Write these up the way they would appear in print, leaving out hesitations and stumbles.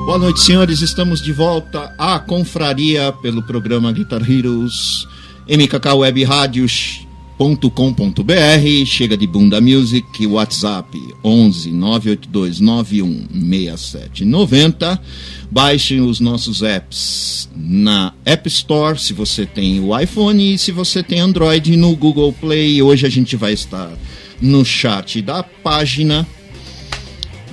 Boa noite, senhores. Estamos de volta à confraria pelo programa Guitar Heroes, mkkwebradios.com.br. Chega de Bunda Music, WhatsApp 11 982 91 6790. Baixem os nossos apps na App Store, se você tem o iPhone, e se você tem Android, no Google Play. Hoje a gente vai estar no chat da página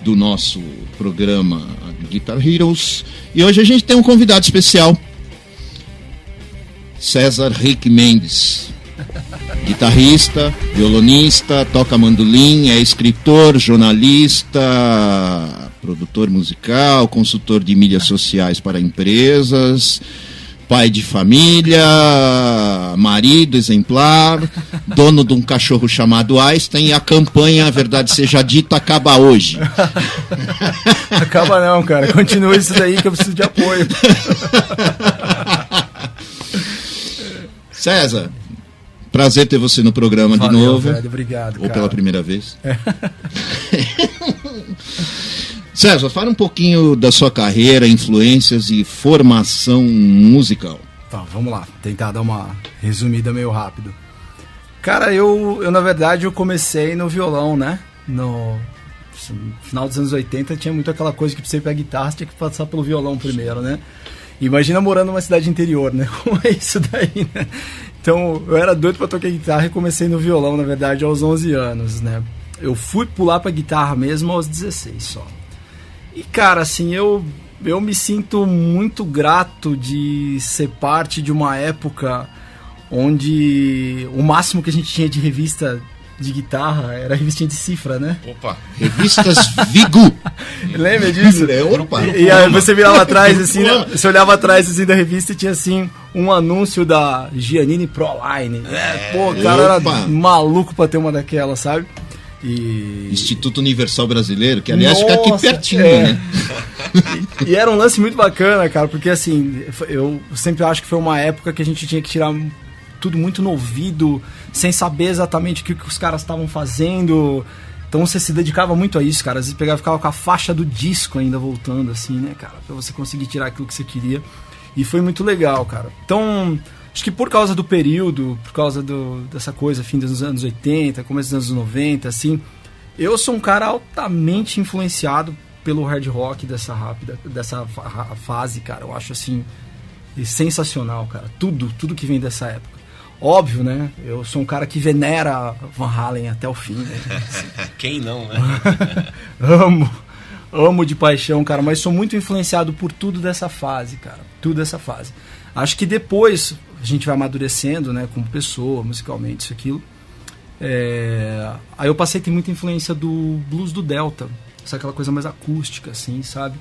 do nosso programa Guitar Heroes. E hoje a gente tem um convidado especial, César Rick Mendes. Guitarrista, violonista, toca mandolim, é escritor, jornalista, produtor musical, consultor de mídias sociais para empresas, pai de família, marido exemplar, dono de um cachorro chamado Einstein, e a campanha, a verdade seja dita, acaba hoje. Acaba não, cara. Continua isso daí que eu preciso de apoio. César, prazer ter você no programa. Valeu, de novo. Velho, obrigado, ou cara. Pela primeira vez. César, fala um pouquinho da sua carreira, influências e formação musical. Tá, vamos lá. Tentar dar uma resumida meio rápido. Cara, eu na verdade, eu comecei no violão, né? No final dos anos 80 tinha muito aquela coisa que pra você pegar guitarra, você tinha que passar pelo violão primeiro, né? Imagina morando numa cidade interior, né? Como é isso daí, né? Então, eu era doido pra tocar guitarra e comecei no violão, na verdade, aos 11 anos, né? Eu fui pular pra guitarra mesmo aos 16 só. E, cara, assim, eu me sinto muito grato de ser parte de uma época onde o máximo que a gente tinha de revista de guitarra era a revistinha de cifra, né? Opa! Revistas Vigu! Lembra disso? E aí você virava atrás, assim, né? Você olhava atrás assim, da revista e tinha, assim, um anúncio da Giannini Proline. Pô, o cara era maluco pra ter uma daquela, sabe? Instituto Universal Brasileiro, que aliás fica aqui pertinho, né? E era um lance muito bacana, cara, porque assim, eu sempre acho que foi uma época que a gente tinha que tirar tudo muito no ouvido, sem saber exatamente o que os caras estavam fazendo. Então você se dedicava muito a isso, cara. Às vezes ficava com a faixa do disco ainda voltando, assim, né, cara? Pra você conseguir tirar aquilo que você queria. E foi muito legal, cara. Então, acho que por causa do período, por causa dessa coisa, fim dos anos 80, começo dos anos 90, assim, eu sou um cara altamente influenciado pelo hard rock dessa fase, cara. Eu acho, assim, sensacional, cara. Tudo que vem dessa época. Óbvio, né? Eu sou um cara que venera Van Halen até o fim, né? Quem não, né? Amo de paixão, cara, mas sou muito influenciado por tudo dessa fase, cara. Tudo dessa fase. Acho que depois a gente vai amadurecendo, né? Como pessoa, musicalmente, isso, aquilo. Aí eu passei a ter muita influência do blues do Delta. Essa aquela coisa mais acústica, assim, sabe?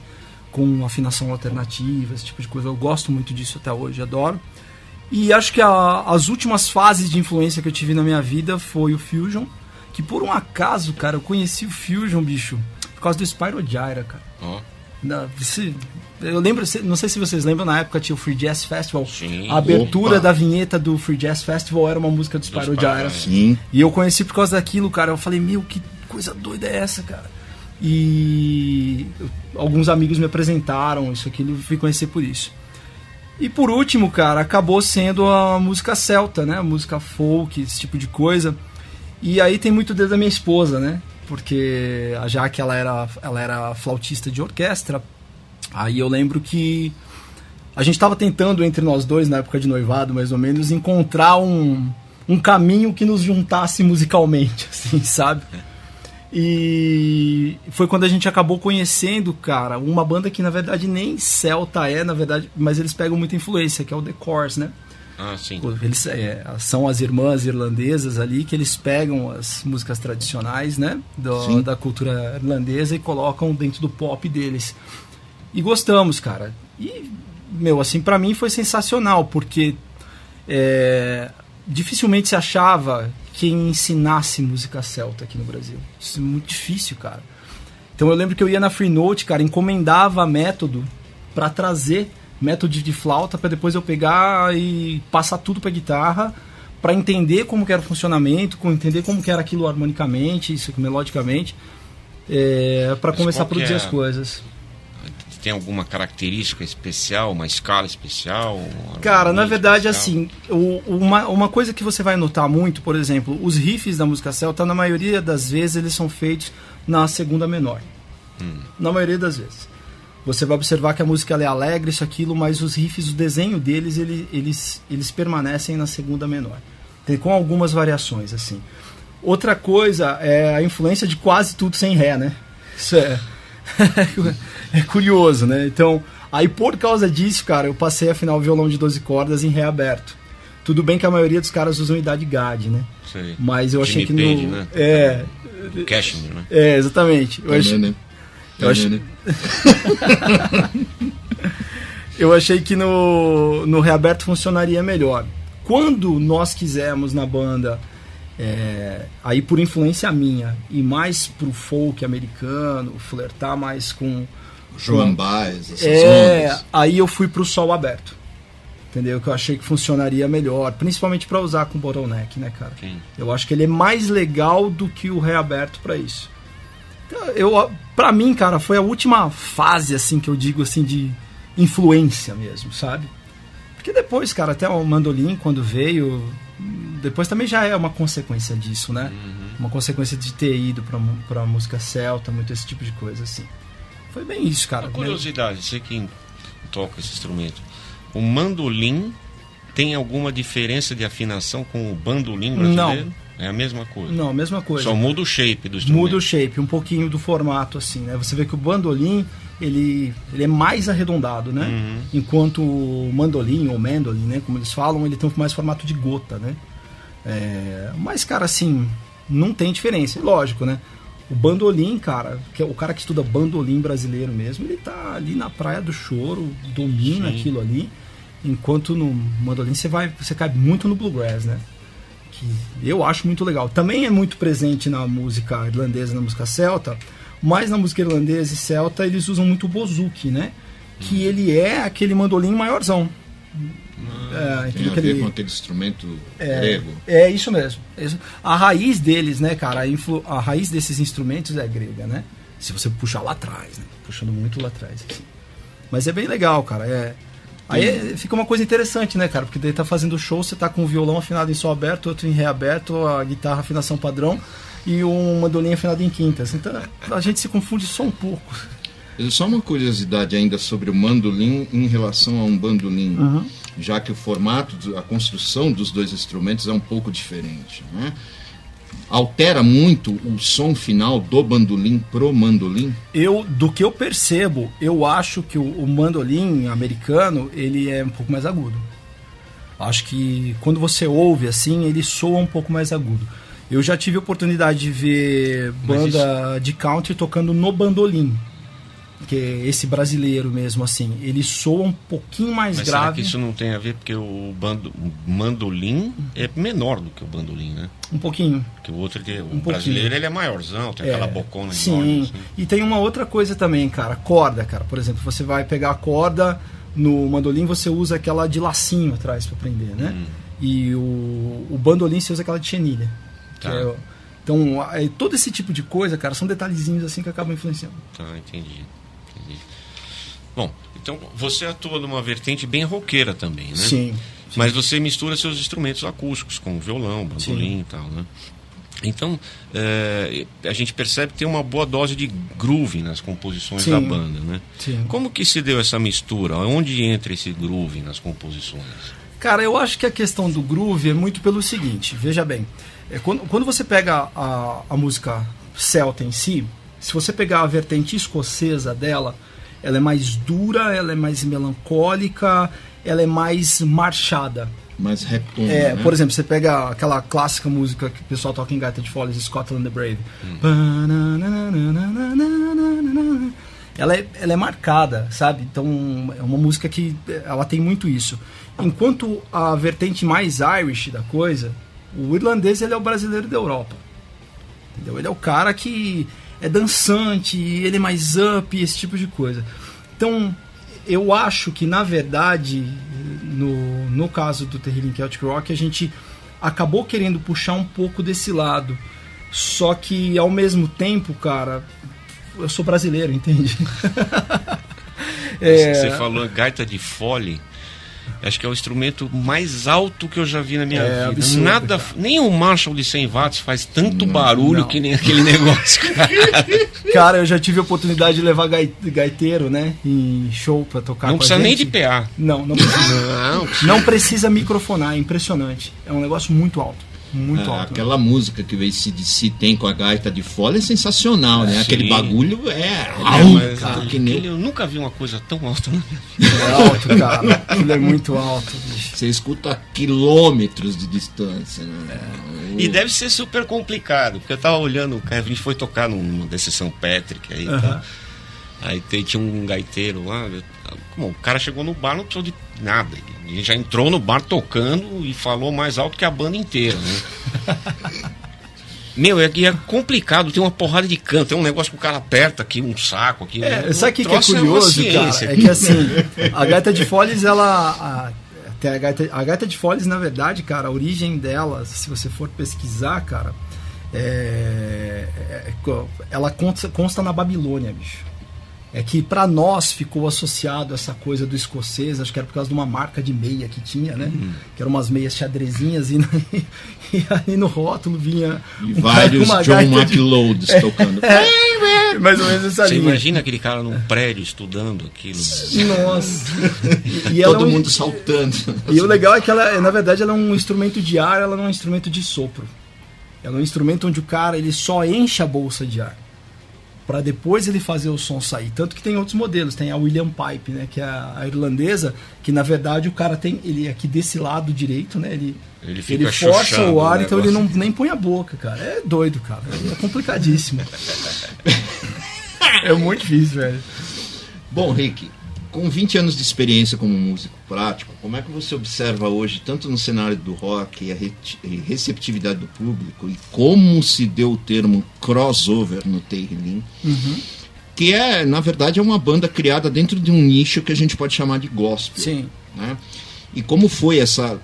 Com afinação alternativa, esse tipo de coisa. Eu gosto muito disso até hoje, adoro. E acho que as últimas fases de influência que eu tive na minha vida foi o Fusion, que por um acaso, cara, eu conheci o Fusion, bicho, por causa do Spyro Gyra, cara. Eu lembro, não sei se vocês lembram, na época tinha o Free Jazz Festival. Sim. A abertura da vinheta do Free Jazz Festival era uma música do Spyro Gyra. Sim. E eu conheci por causa daquilo, cara. Eu falei, meu, que coisa doida é essa, cara? E alguns amigos me apresentaram isso aqui, eu fui conhecer por isso. E por último, cara, acabou sendo a música celta, né? A música folk, esse tipo de coisa. E aí tem muito dedo da minha esposa, né? Porque já que ela era flautista de orquestra, aí eu lembro que a gente estava tentando entre nós dois, na época de noivado, mais ou menos, encontrar um caminho que nos juntasse musicalmente, assim, sabe? E foi quando a gente acabou conhecendo, cara, uma banda que na verdade nem celta na verdade, mas eles pegam muita influência, que é o The Corrs, né? Ah, sim. Eles são as irmãs irlandesas ali, que eles pegam as músicas tradicionais, né? Da cultura irlandesa e colocam dentro do pop deles. E gostamos, cara. E, meu, assim, pra mim foi sensacional, porque dificilmente se achava quem ensinasse música celta aqui no Brasil. Isso é muito difícil, cara. Então eu lembro que eu ia na Freenote, cara, encomendava método pra trazer método de flauta pra depois eu pegar e passar tudo pra guitarra, pra entender como que era o funcionamento, entender como que era aquilo harmonicamente, isso melodicamente, pra começar a produzir as coisas. tem alguma característica especial, uma escala especial? Cara, na verdade, especial? assim, uma coisa que você vai notar muito, por exemplo, os riffs da música celta, na maioria das vezes, eles são feitos na segunda menor. Na maioria das vezes. Você vai observar que a música ela é alegre, isso, aquilo, mas os riffs, o desenho deles, eles permanecem na segunda menor. Tem com algumas variações, assim. Outra coisa é a influência de quase tudo sem ré, né? Isso é curioso, né? Então, aí por causa disso, cara, eu passei a afinar o violão de 12 cordas em ré aberto. Tudo bem que a maioria dos caras usam idade GAD, né? Sei. Mas eu achei Jimmy que Page, no... né? É... O Cashmere, né? É, exatamente. Eu achei que no reaberto funcionaria melhor. Quando nós quisermos na banda, aí por influência minha, e mais pro folk americano, flertar mais com Joan Baez, essas ondas. Aí eu fui pro sol aberto. Entendeu? Que eu achei que funcionaria melhor, principalmente para usar com bottleneck, né, cara? Sim. Eu acho que ele é mais legal do que o reaberto para isso. Então, pra mim, cara, foi a última fase, assim, que eu digo, assim, de influência mesmo, sabe? Porque depois, cara, até o mandolim, quando veio, depois também já é uma consequência disso, né? Uma consequência de ter ido pra música celta, muito esse tipo de coisa, assim. Foi bem isso, cara. Uma curiosidade, você que toca esse instrumento, o mandolim tem alguma diferença de afinação com o bandolim brasileiro? Não. É a mesma coisa? Não, a mesma coisa. Só muda o shape do instrumento? Muda o shape, um pouquinho do formato, assim, né? Você vê que o bandolim, ele é mais arredondado, né? Enquanto o mandolim, ou mandolim, né? Como eles falam, ele tem mais formato de gota, né? Mas, cara, assim, não tem diferença. Lógico, né? O bandolim, cara, que é o cara que estuda bandolim brasileiro mesmo, ele tá ali na Praia do Choro, domina aquilo ali, enquanto no mandolim você cai muito no bluegrass, né? Que eu acho muito legal. Também é muito presente na música irlandesa, na música celta, mas na música irlandesa e celta eles usam muito o bouzouki, né? Que ele é aquele mandolim maiorzão. Tem a ver com aquele instrumento grego. É isso mesmo. A raiz deles, né, cara, a raiz desses instrumentos é grega, né? Se você puxar lá atrás, né? Puxando muito lá atrás. Assim. Mas é bem legal, cara. Aí fica uma coisa interessante, né, cara? Porque daí tá fazendo show, você tá com o violão afinado em sol aberto, outro em ré aberto, a guitarra afinação padrão e um mandolim afinado em quintas. Então a gente se confunde só um pouco. Só uma curiosidade ainda sobre o mandolim em relação a um bandolim, já que o formato, a construção dos dois instrumentos é um pouco diferente, né? Altera muito o som final do bandolim pro mandolim? Do que eu percebo, eu acho que o mandolim americano, ele é um pouco mais agudo. Acho que quando você ouve assim, ele soa um pouco mais agudo. Eu já tive a oportunidade de ver banda de country tocando no bandolim. Que é esse brasileiro mesmo, assim, ele soa um pouquinho mais grave. Será que isso não tem a ver porque o mandolim é menor do que o bandolim, né? Um pouquinho. Porque o outro, o brasileiro, ele é maiorzão, tem aquela bocona enorme. Sim, assim. E tem uma outra coisa também, cara, corda, cara. Por exemplo, você vai pegar a corda, no mandolim você usa aquela de lacinho atrás para prender, né? E o bandolim você usa aquela de chenilha. Tá. Então, todo esse tipo de coisa, cara, são detalhezinhos assim que acabam influenciando. Tá, entendi. Bom, então você atua numa vertente bem roqueira também, né? Sim. Mas você mistura seus instrumentos acústicos, como violão, bandolim e tal, né? Então, a gente percebe que tem uma boa dose de groove nas composições da banda, né? Sim. Como que se deu essa mistura? Onde entra esse groove nas composições? Cara, eu acho que a questão do groove é muito pelo seguinte, veja bem, quando você pega a música celta em si, se você pegar a vertente escocesa dela, ela é mais dura, ela é mais melancólica, ela é mais marchada. Mais retoma, né? Por exemplo, você pega aquela clássica música que o pessoal toca em gaita de foles, Scotland the Brave. Ela é marcada, sabe? Então é uma música que ela tem muito isso. Enquanto a vertente mais Irish da coisa, o irlandês ele é o brasileiro da Europa. Entendeu? Ele é o cara que é dançante, ele é mais up, esse tipo de coisa. Então, eu acho que, na verdade, no caso do Terrible Celtic Rock, a gente acabou querendo puxar um pouco desse lado. Só que, ao mesmo tempo, cara, eu sou brasileiro, entende? Você falou gaita de fole. Acho que é o instrumento mais alto que eu já vi na minha vida. Absurdo, nada, nem um Marshall de 100 watts faz tanto barulho que nem aquele negócio, cara. Cara, eu já tive a oportunidade de levar gaiteiro, né, em show pra tocar não com a precisa gente. nem de PA. Não precisa. Não precisa microfonar, é impressionante. É um negócio muito alto. Muito alto. Aquela música que o AC/DC tem com a gaita de fole é sensacional, né? Sim. Aquele bagulho alto, cara. Eu nunca vi uma coisa tão alta na minha vida. É alto, cara. Aquilo é muito alto, bicho. Você escuta a quilômetros de distância, né? E deve ser super complicado, porque eu tava olhando, a gente foi tocar numa desse São Patrick aí, tá? Aí tinha um gaiteiro lá. Bom, o cara chegou no bar, não precisou de nada. Ele já entrou no bar tocando e falou mais alto que a banda inteira, né? Meu, é complicado, tem uma porrada de canto, tem um negócio que o cara aperta aqui, um saco aqui. Sabe o que é curioso, cara? É que assim, a gaita de foles, ela... A gaita de foles, na verdade, cara, a origem dela, se você for pesquisar, cara, ela consta na Babilônia, bicho. É que pra nós ficou associado essa coisa do escocês, acho que era por causa de uma marca de meia que tinha, né? Que eram umas meias xadrezinhas e aí no rótulo vinha vários John McLeods tocando. Mais ou menos essa linha. Você imagina aquele cara num prédio estudando aquilo. Nossa. E todo mundo saltando. E o legal é que ela, na verdade, ela é um instrumento de ar, ela não é um instrumento de sopro. Ela é um instrumento onde o cara ele só enche a bolsa de ar para depois ele fazer o som sair. Tanto que tem outros modelos, tem a William Pipe, né, que é a irlandesa, que na verdade o cara tem, ele aqui desse lado direito, né, ele força o ar, então ele não nem põe a boca, cara. É doido, cara. É complicadíssimo. É muito difícil, velho. Bom, Rick, com 20 anos de experiência como músico prático, como é que você observa hoje, tanto no cenário do rock, a receptividade do público, e como se deu o termo crossover no Terrelim, que é, na verdade, é uma banda criada dentro de um nicho que a gente pode chamar de gospel. Sim. Né? E como foi essa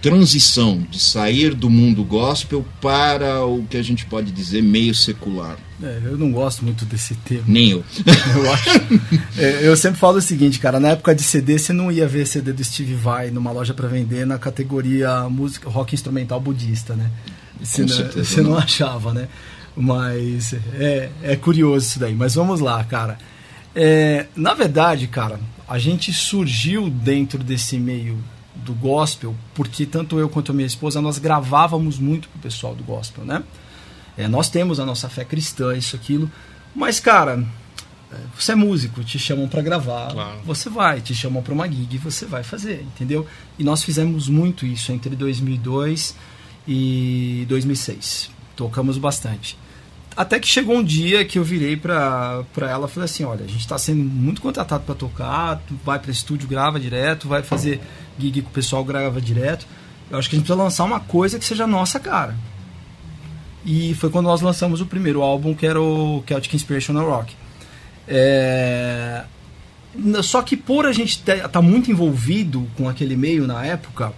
transição de sair do mundo gospel para o que a gente pode dizer meio secular? Eu não gosto muito desse termo. Nem eu. Eu acho. Eu sempre falo o seguinte, cara, na época de CD, você não ia ver CD do Steve Vai numa loja para vender na categoria música rock instrumental budista, né? Você não achava, né? Mas é curioso isso daí. Mas vamos lá, cara. Na verdade, cara, a gente surgiu dentro desse meio do gospel porque tanto eu quanto a minha esposa, nós gravávamos muito pro pessoal do gospel, né? Nós temos a nossa fé cristã, isso, aquilo. Mas, cara, você é músico, te chamam para gravar, claro. Você vai, te chamam para uma gig, você vai fazer, entendeu? E nós fizemos muito isso entre 2002 e 2006. Tocamos bastante. Até que chegou um dia que eu virei para ela e falei assim, olha, a gente está sendo muito contratado para tocar, tu vai para estúdio, grava direto, vai fazer gig com o pessoal, grava direto. Eu acho que a gente precisa lançar uma coisa que seja nossa, cara. E foi quando nós lançamos o primeiro álbum, que era o Celtic Inspirational Rock. Só que por a gente tá muito envolvido com aquele meio na época,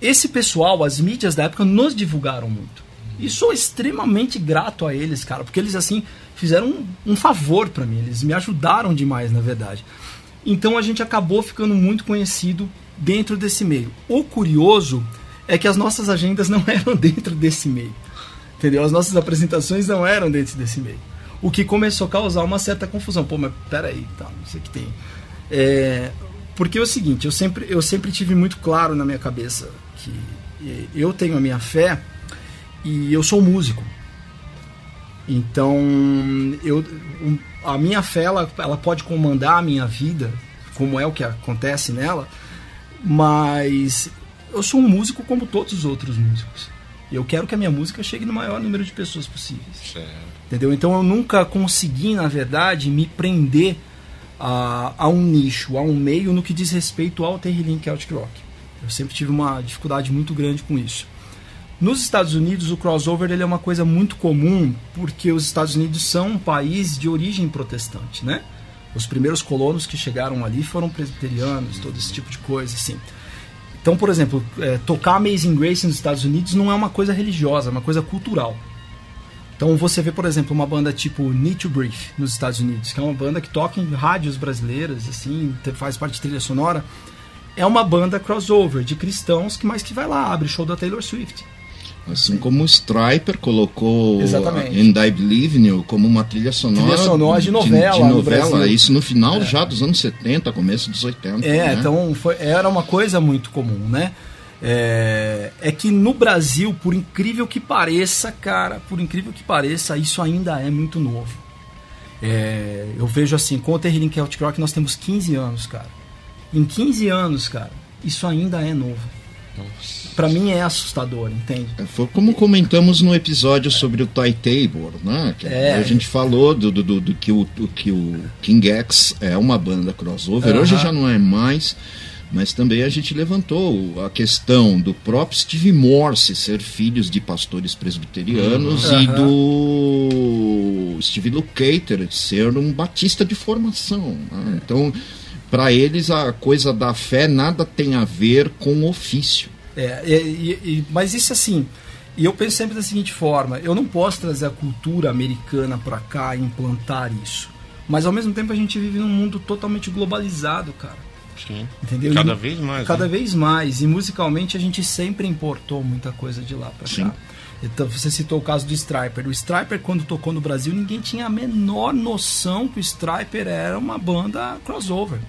esse pessoal, as mídias da época, nos divulgaram muito. E sou extremamente grato a eles, cara, porque eles assim fizeram um favor pra mim, eles me ajudaram demais, na verdade. Então a gente acabou ficando muito conhecido dentro desse meio. O curioso é que as nossas agendas não eram dentro desse meio. Entendeu? As nossas apresentações não eram dentro desse meio. O que começou a causar uma certa confusão. Pô, mas peraí, tá, não sei o que tem. Porque é o seguinte, eu sempre tive muito claro na minha cabeça que eu tenho a minha fé e eu sou músico. Então, a minha fé, ela pode comandar a minha vida, como é o que acontece nela, mas eu sou um músico como todos os outros músicos. Eu quero que a minha música chegue no maior número de pessoas possíveis. Certo. Entendeu? Então eu nunca consegui, na verdade, me prender a um nicho, a um meio no que diz respeito ao Terrelim Celtic Rock. Eu sempre tive uma dificuldade muito grande com isso. Nos Estados Unidos, o crossover ele é uma coisa muito comum, porque os Estados Unidos são um país de origem protestante, né? Os primeiros colonos que chegaram ali foram presbiterianos, todo esse tipo de coisa, assim. Então, por exemplo, tocar Amazing Grace nos Estados Unidos não é uma coisa religiosa, é uma coisa cultural. Então você vê, por exemplo, uma banda tipo Need to Breathe nos Estados Unidos, que é uma banda que toca em rádios brasileiras, assim, faz parte de trilha sonora. É uma banda crossover de cristãos que vai lá, abre show da Taylor Swift. Assim como o Stryper colocou Exatamente. And I Believe In You como uma trilha sonora de novela, de no Brasil. Isso no final já dos anos 70, começo dos 80. Né? Então era uma coisa muito comum, né? É que no Brasil, por incrível que pareça, isso ainda é muito novo. Eu vejo assim, com o Terrilling Celtic Rock nós temos 15 anos, cara. Em 15 anos, cara, isso ainda é novo. Pra mim é assustador, entende? Foi como comentamos no episódio sobre o Ty Tabor, né? A gente falou do que o King X é uma banda crossover. Hoje já não é mais, mas também a gente levantou a questão do próprio Steve Morse ser filhos de pastores presbiterianos e do Steve Lukather ser um batista de formação, né? Então, para eles a coisa da fé nada tem a ver com o ofício. Mas isso assim, e eu penso sempre da seguinte forma: eu não posso trazer a cultura americana para cá e implantar isso, mas ao mesmo tempo a gente vive num mundo totalmente globalizado, cara. Sim. Entendeu? Cada vez mais. Cada vez mais. E musicalmente a gente sempre importou muita coisa de lá para cá. Então você citou o caso do Stryper. O Stryper, quando tocou no Brasil, ninguém tinha a menor noção que o Stryper era uma banda crossover.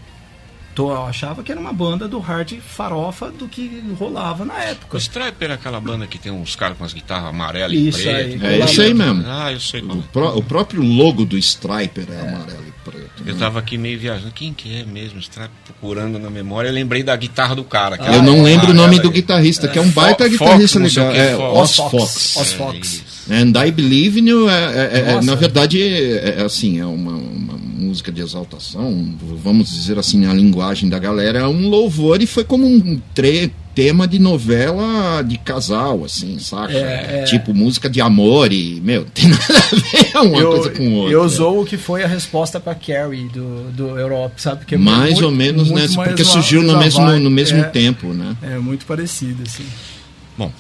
Eu achava que era uma banda do hard farofa do que rolava na época. O Stryper é aquela banda que tem uns caras com as guitarras amarelas e preto. É isso aí mesmo. Eu sei qual. O próprio logo do Stryper é amarelo e preto. Eu tava aqui meio viajando. Quem que é mesmo? Stryper, procurando na memória. Eu lembrei da guitarra do cara. Eu não lembro o nome do guitarrista, que é um baita guitarrista legal. Oz Fox. And I Believe In You na verdade assim, é uma música de exaltação, vamos dizer assim, na linguagem da galera, é um louvor, e foi como um tema de novela de casal, assim, saca? Tipo música de amor e, tem nada a ver uma coisa com outra. Eu usou o que foi a resposta para Carrie do Europe, sabe? Que é mais ou menos, né? Porque surgiu no mesmo tempo, né? É muito parecido, assim. Bom,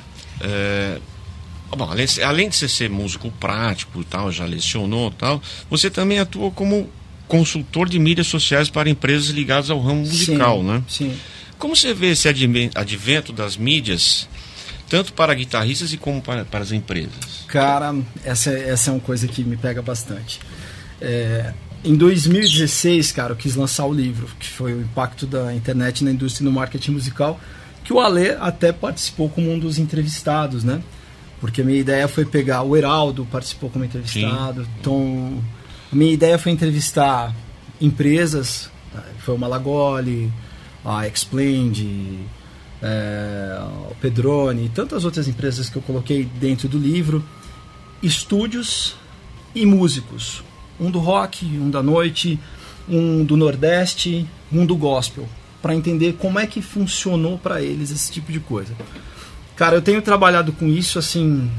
além de você ser músico prático e tal, já lecionou e tal, você também atua como consultor de mídias sociais para empresas ligadas ao ramo musical, né? Sim. Como você vê esse advento das mídias, tanto para guitarristas e como para as empresas? Cara, essa é uma coisa que me pega bastante. Em 2016, cara, eu quis lançar o livro, que foi o impacto da internet na indústria e no marketing musical, que o Alê até participou como um dos entrevistados, né? Porque a minha ideia foi pegar o Heraldo, participou como entrevistado. Então, a minha ideia foi entrevistar empresas, foi o Malagoli, a Explained, o Pedrone e tantas outras empresas que eu coloquei dentro do livro, estúdios e músicos. Um do rock, um da noite, um do Nordeste, um do gospel, para entender como é que funcionou para eles esse tipo de coisa. Cara, eu tenho trabalhado com isso assim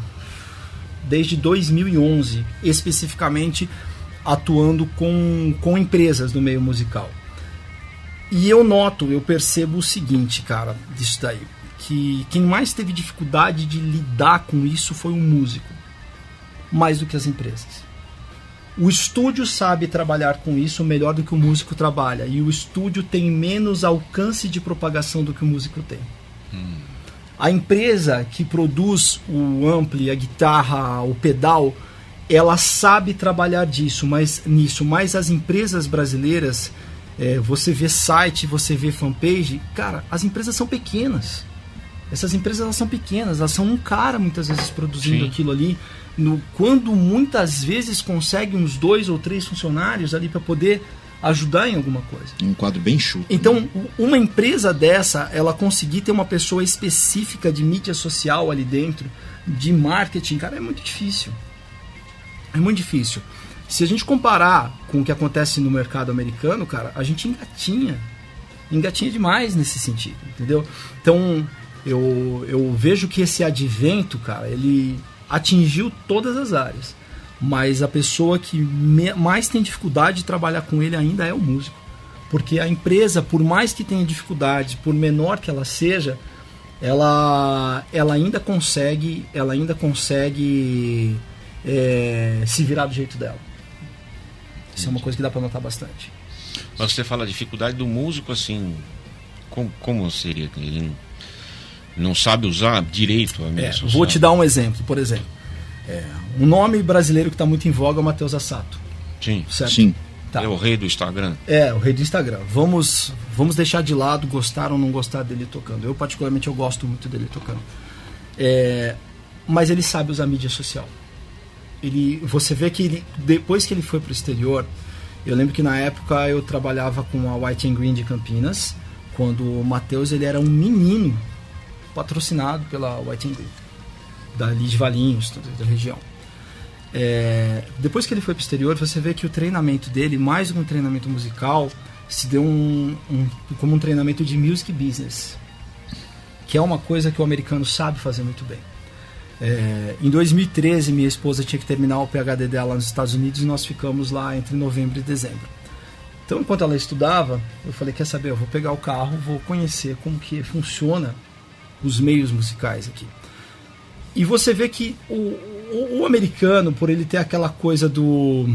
desde 2011, especificamente atuando com empresas do meio musical. E eu percebo o seguinte, cara, disso daí, que quem mais teve dificuldade de lidar com isso foi o músico, mais do que as empresas. O estúdio sabe trabalhar com isso melhor do que o músico trabalha, e o estúdio tem menos alcance de propagação do que o músico tem. A empresa que produz o ampli, a guitarra, o pedal, ela sabe trabalhar mas as empresas brasileiras, você vê site, você vê fanpage, cara, as empresas são pequenas. Essas empresas elas são pequenas, elas são um cara muitas vezes produzindo aquilo ali, quando muitas vezes consegue uns 2 ou 3 funcionários ali para poder ajudar em alguma coisa. Um quadro bem chuto. Então, uma empresa dessa, ela conseguir ter uma pessoa específica de mídia social ali dentro, de marketing, cara, é muito difícil. É muito difícil. Se a gente comparar com o que acontece no mercado americano, cara, a gente engatinha demais nesse sentido, entendeu? Então, eu vejo que esse advento, cara, ele atingiu todas as áreas, mas a pessoa que mais tem dificuldade de trabalhar com ele ainda é o músico, porque a empresa, por mais que tenha dificuldade, por menor que ela seja, ela ainda consegue se virar do jeito dela. Isso é uma coisa que dá para notar bastante. Mas você fala a dificuldade do músico, assim, como seria? Ele não sabe usar direito a mídia social? Vou te dar um exemplo, por exemplo. Um nome brasileiro que está muito em voga é o Matheus Assato. Sim. Certo? Sim. Tá. É o rei do Instagram. O rei do Instagram. Vamos deixar de lado gostar ou não gostar dele tocando. Eu, particularmente, eu gosto muito dele tocando. Mas ele sabe usar mídia social. Você vê que depois que ele foi para o exterior, eu lembro que na época eu trabalhava com a White and Green de Campinas, quando o Matheus ele era um menino patrocinado pela White and Green, dali de Valinhos, da região. Depois que ele foi para o exterior, você vê que o treinamento dele, mais do que um treinamento musical, se deu como um treinamento de music business, que é uma coisa que o americano sabe fazer muito bem. Em 2013, minha esposa tinha que terminar o PhD dela nos Estados Unidos e nós ficamos lá entre novembro e dezembro. Então, enquanto ela estudava, eu falei, quer saber, eu vou pegar o carro, vou conhecer como que funciona os meios musicais aqui. E você vê que o americano, por ele ter aquela coisa do...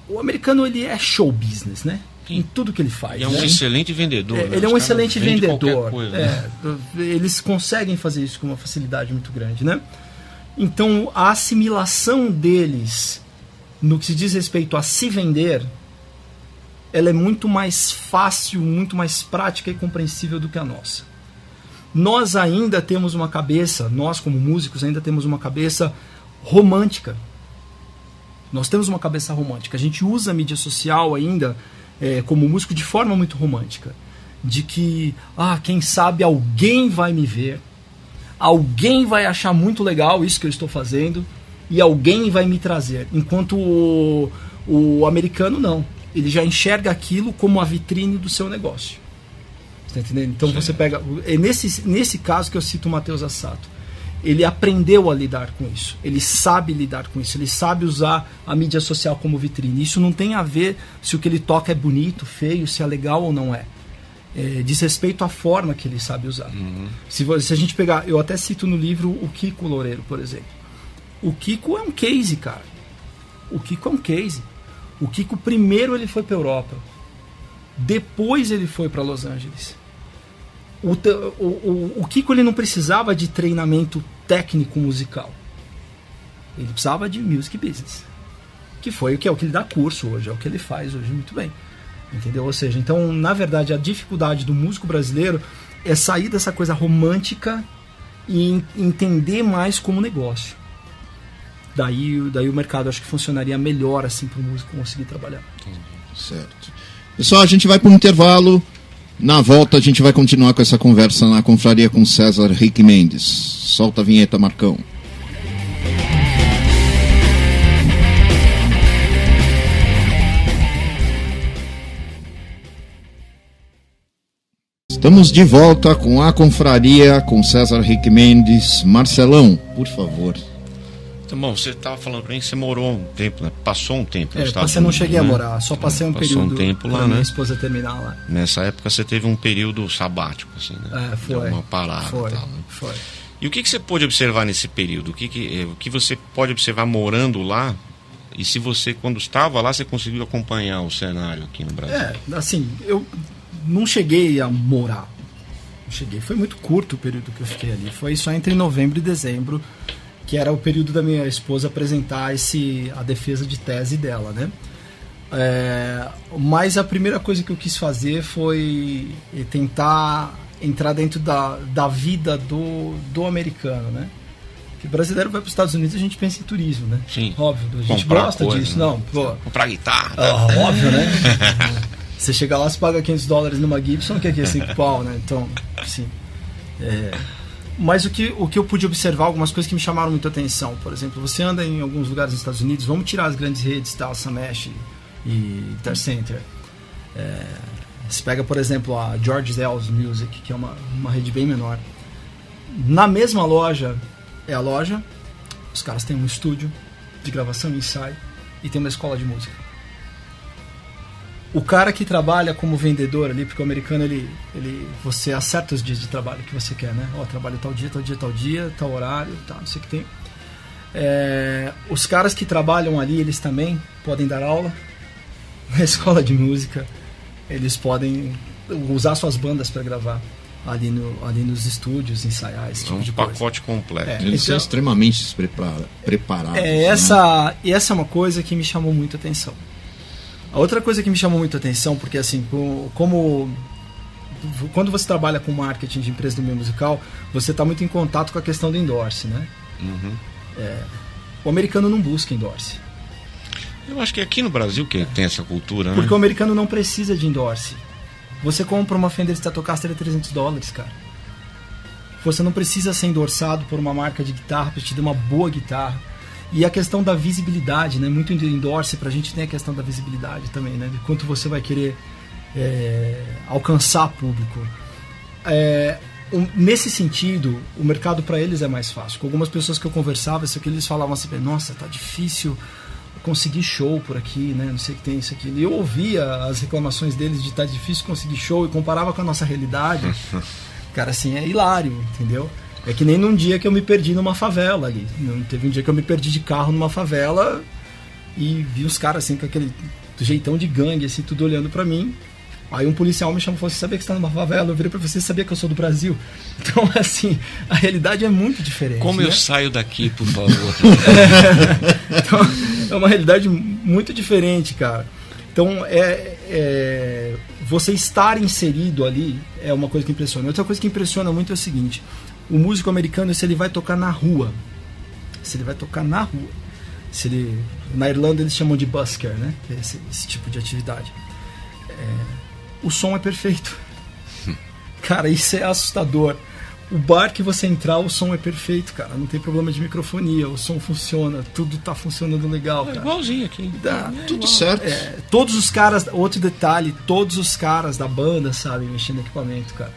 o americano, ele é show business, né? Em tudo que ele faz. E é um excelente vendedor. Ele é um excelente vendedor. Eles conseguem fazer isso com uma facilidade muito grande, né? Então, a assimilação deles, no que se diz respeito a se vender, ela é muito mais fácil, muito mais prática e compreensível do que a nossa. Nós ainda temos uma cabeça, nós como músicos ainda temos uma cabeça romântica. Nós temos uma cabeça romântica. A gente usa a mídia social ainda como músico de forma muito romântica. De que, quem sabe alguém vai me ver, alguém vai achar muito legal isso que eu estou fazendo e alguém vai me trazer. Enquanto o americano não. Ele já enxerga aquilo como a vitrine do seu negócio. Tá entendendo? Então você pega... É nesse caso que eu cito o Matheus Assato. Ele aprendeu a lidar com isso. Ele sabe lidar com isso. Ele sabe usar a mídia social como vitrine. Isso não tem a ver se o que ele toca é bonito, feio, se é legal ou não é. Diz respeito à forma que ele sabe usar. Uhum. Se a gente pegar... Eu até cito no livro o Kiko Loureiro, por exemplo. O Kiko é um case, cara. O Kiko é um case. O Kiko primeiro ele foi para a Europa. Depois ele foi para Los Angeles. O Kiko ele não precisava de treinamento técnico musical. Ele precisava de music business. Que foi o que ele dá curso hoje, é o que ele faz hoje muito bem. Entendeu? Ou seja, então, na verdade, a dificuldade do músico brasileiro é sair dessa coisa romântica e entender mais como negócio. Daí o mercado acho que funcionaria melhor assim para o músico conseguir trabalhar. Certo. Pessoal, a gente vai para um intervalo. Na volta a gente vai continuar com essa conversa na Confraria com César Rick Mendes. Solta a vinheta, Marcão. Estamos de volta com a Confraria com César Rick Mendes. Marcelão, por favor. Então, bom, você estava falando para mim que você morou um tempo, né? Passou um tempo nos Estados Unidos. Não cheguei a morar, só passei um período tempo lá, minha esposa terminar lá. Nessa época você teve um período sabático, assim, né? Foi. Deu uma parada e tal, né? Foi. E o que você pôde observar nesse período? O que você pode observar morando lá? E se você, quando estava lá, você conseguiu acompanhar o cenário aqui no Brasil? Assim, eu não cheguei a morar. Foi muito curto o período que eu fiquei ali. Foi só entre novembro e dezembro, que era o período da minha esposa apresentar a defesa de tese dela, né? Mas a primeira coisa que eu quis fazer foi tentar entrar dentro da vida do americano, né? Que o brasileiro vai para os Estados Unidos e a gente pensa em turismo, né? Sim. Óbvio, a gente gosta disso. Né? Não, comprar guitarra. Óbvio, né? Você chega lá, você paga $500 numa Gibson, que aqui é 5 pau, né? Então, assim... Mas o que eu pude observar, algumas coisas que me chamaram muita atenção. Por exemplo, você anda em alguns lugares nos Estados Unidos, vamos tirar as grandes redes, Telsa, Mesh e Guitar Center. Você pega, por exemplo, a George Dell's Music, que é uma rede bem menor. Na mesma loja, os caras têm um estúdio de gravação e ensaio e tem uma escola de música. O cara que trabalha como vendedor ali, porque o americano, você acerta os dias de trabalho que você quer, né? Trabalho tal dia, tal horário, tal, não sei o que tem. Os caras que trabalham ali, eles também podem dar aula na escola de música, eles podem usar suas bandas para gravar ali nos estúdios, ensaiar esse tipo de coisa. Pacote completo. Eles são extremamente preparados. Essa é uma coisa que me chamou muito a atenção. A outra coisa que me chamou muito a atenção, porque assim, quando você trabalha com marketing de empresa do meio musical, você está muito em contato com a questão do endorse, né? Uhum. O americano não busca endorse. Eu acho que aqui no Brasil que tem essa cultura, porque né? o americano não precisa de endorse. Você compra uma Fender Stratocaster a $300, cara. Você não precisa ser endorsado por uma marca de guitarra para te dar uma boa guitarra. E a questão da visibilidade, né? Muito endorse pra gente tem a questão da visibilidade também, né? De quanto você vai querer alcançar público. Nesse sentido, o mercado para eles é mais fácil. Com algumas pessoas que eu conversava, isso aqui, eles falavam assim: nossa, tá difícil conseguir show por aqui, né? Não sei o que tem isso aqui. E eu ouvia as reclamações deles de tá difícil conseguir show e comparava com a nossa realidade. Cara, assim, é hilário, entendeu? É que nem num dia que eu me perdi numa favela ali. Teve um dia que eu me perdi de carro numa favela e vi os caras assim com aquele jeitão de gangue, assim, tudo olhando pra mim. Aí um policial me chamou e falou: você sabia que você tá numa favela? Eu virei pra você: sabia que eu sou do Brasil? Então, assim, a realidade é muito diferente. Como né? eu saio daqui, por favor? Então, é uma realidade muito diferente, cara. Então, você estar inserido ali é uma coisa que impressiona. Outra coisa que impressiona muito é o seguinte: o músico americano, se ele vai tocar na rua, na Irlanda eles chamam de busker, né? Esse tipo de atividade. O som é perfeito. Cara, isso é assustador. O bar que você entrar, o som é perfeito, cara. Não tem problema de microfonia, o som funciona, tudo tá funcionando legal, cara. Igualzinho aqui. Tudo certo. Todos os caras, outro detalhe, todos os caras da banda sabem mexer no equipamento, cara.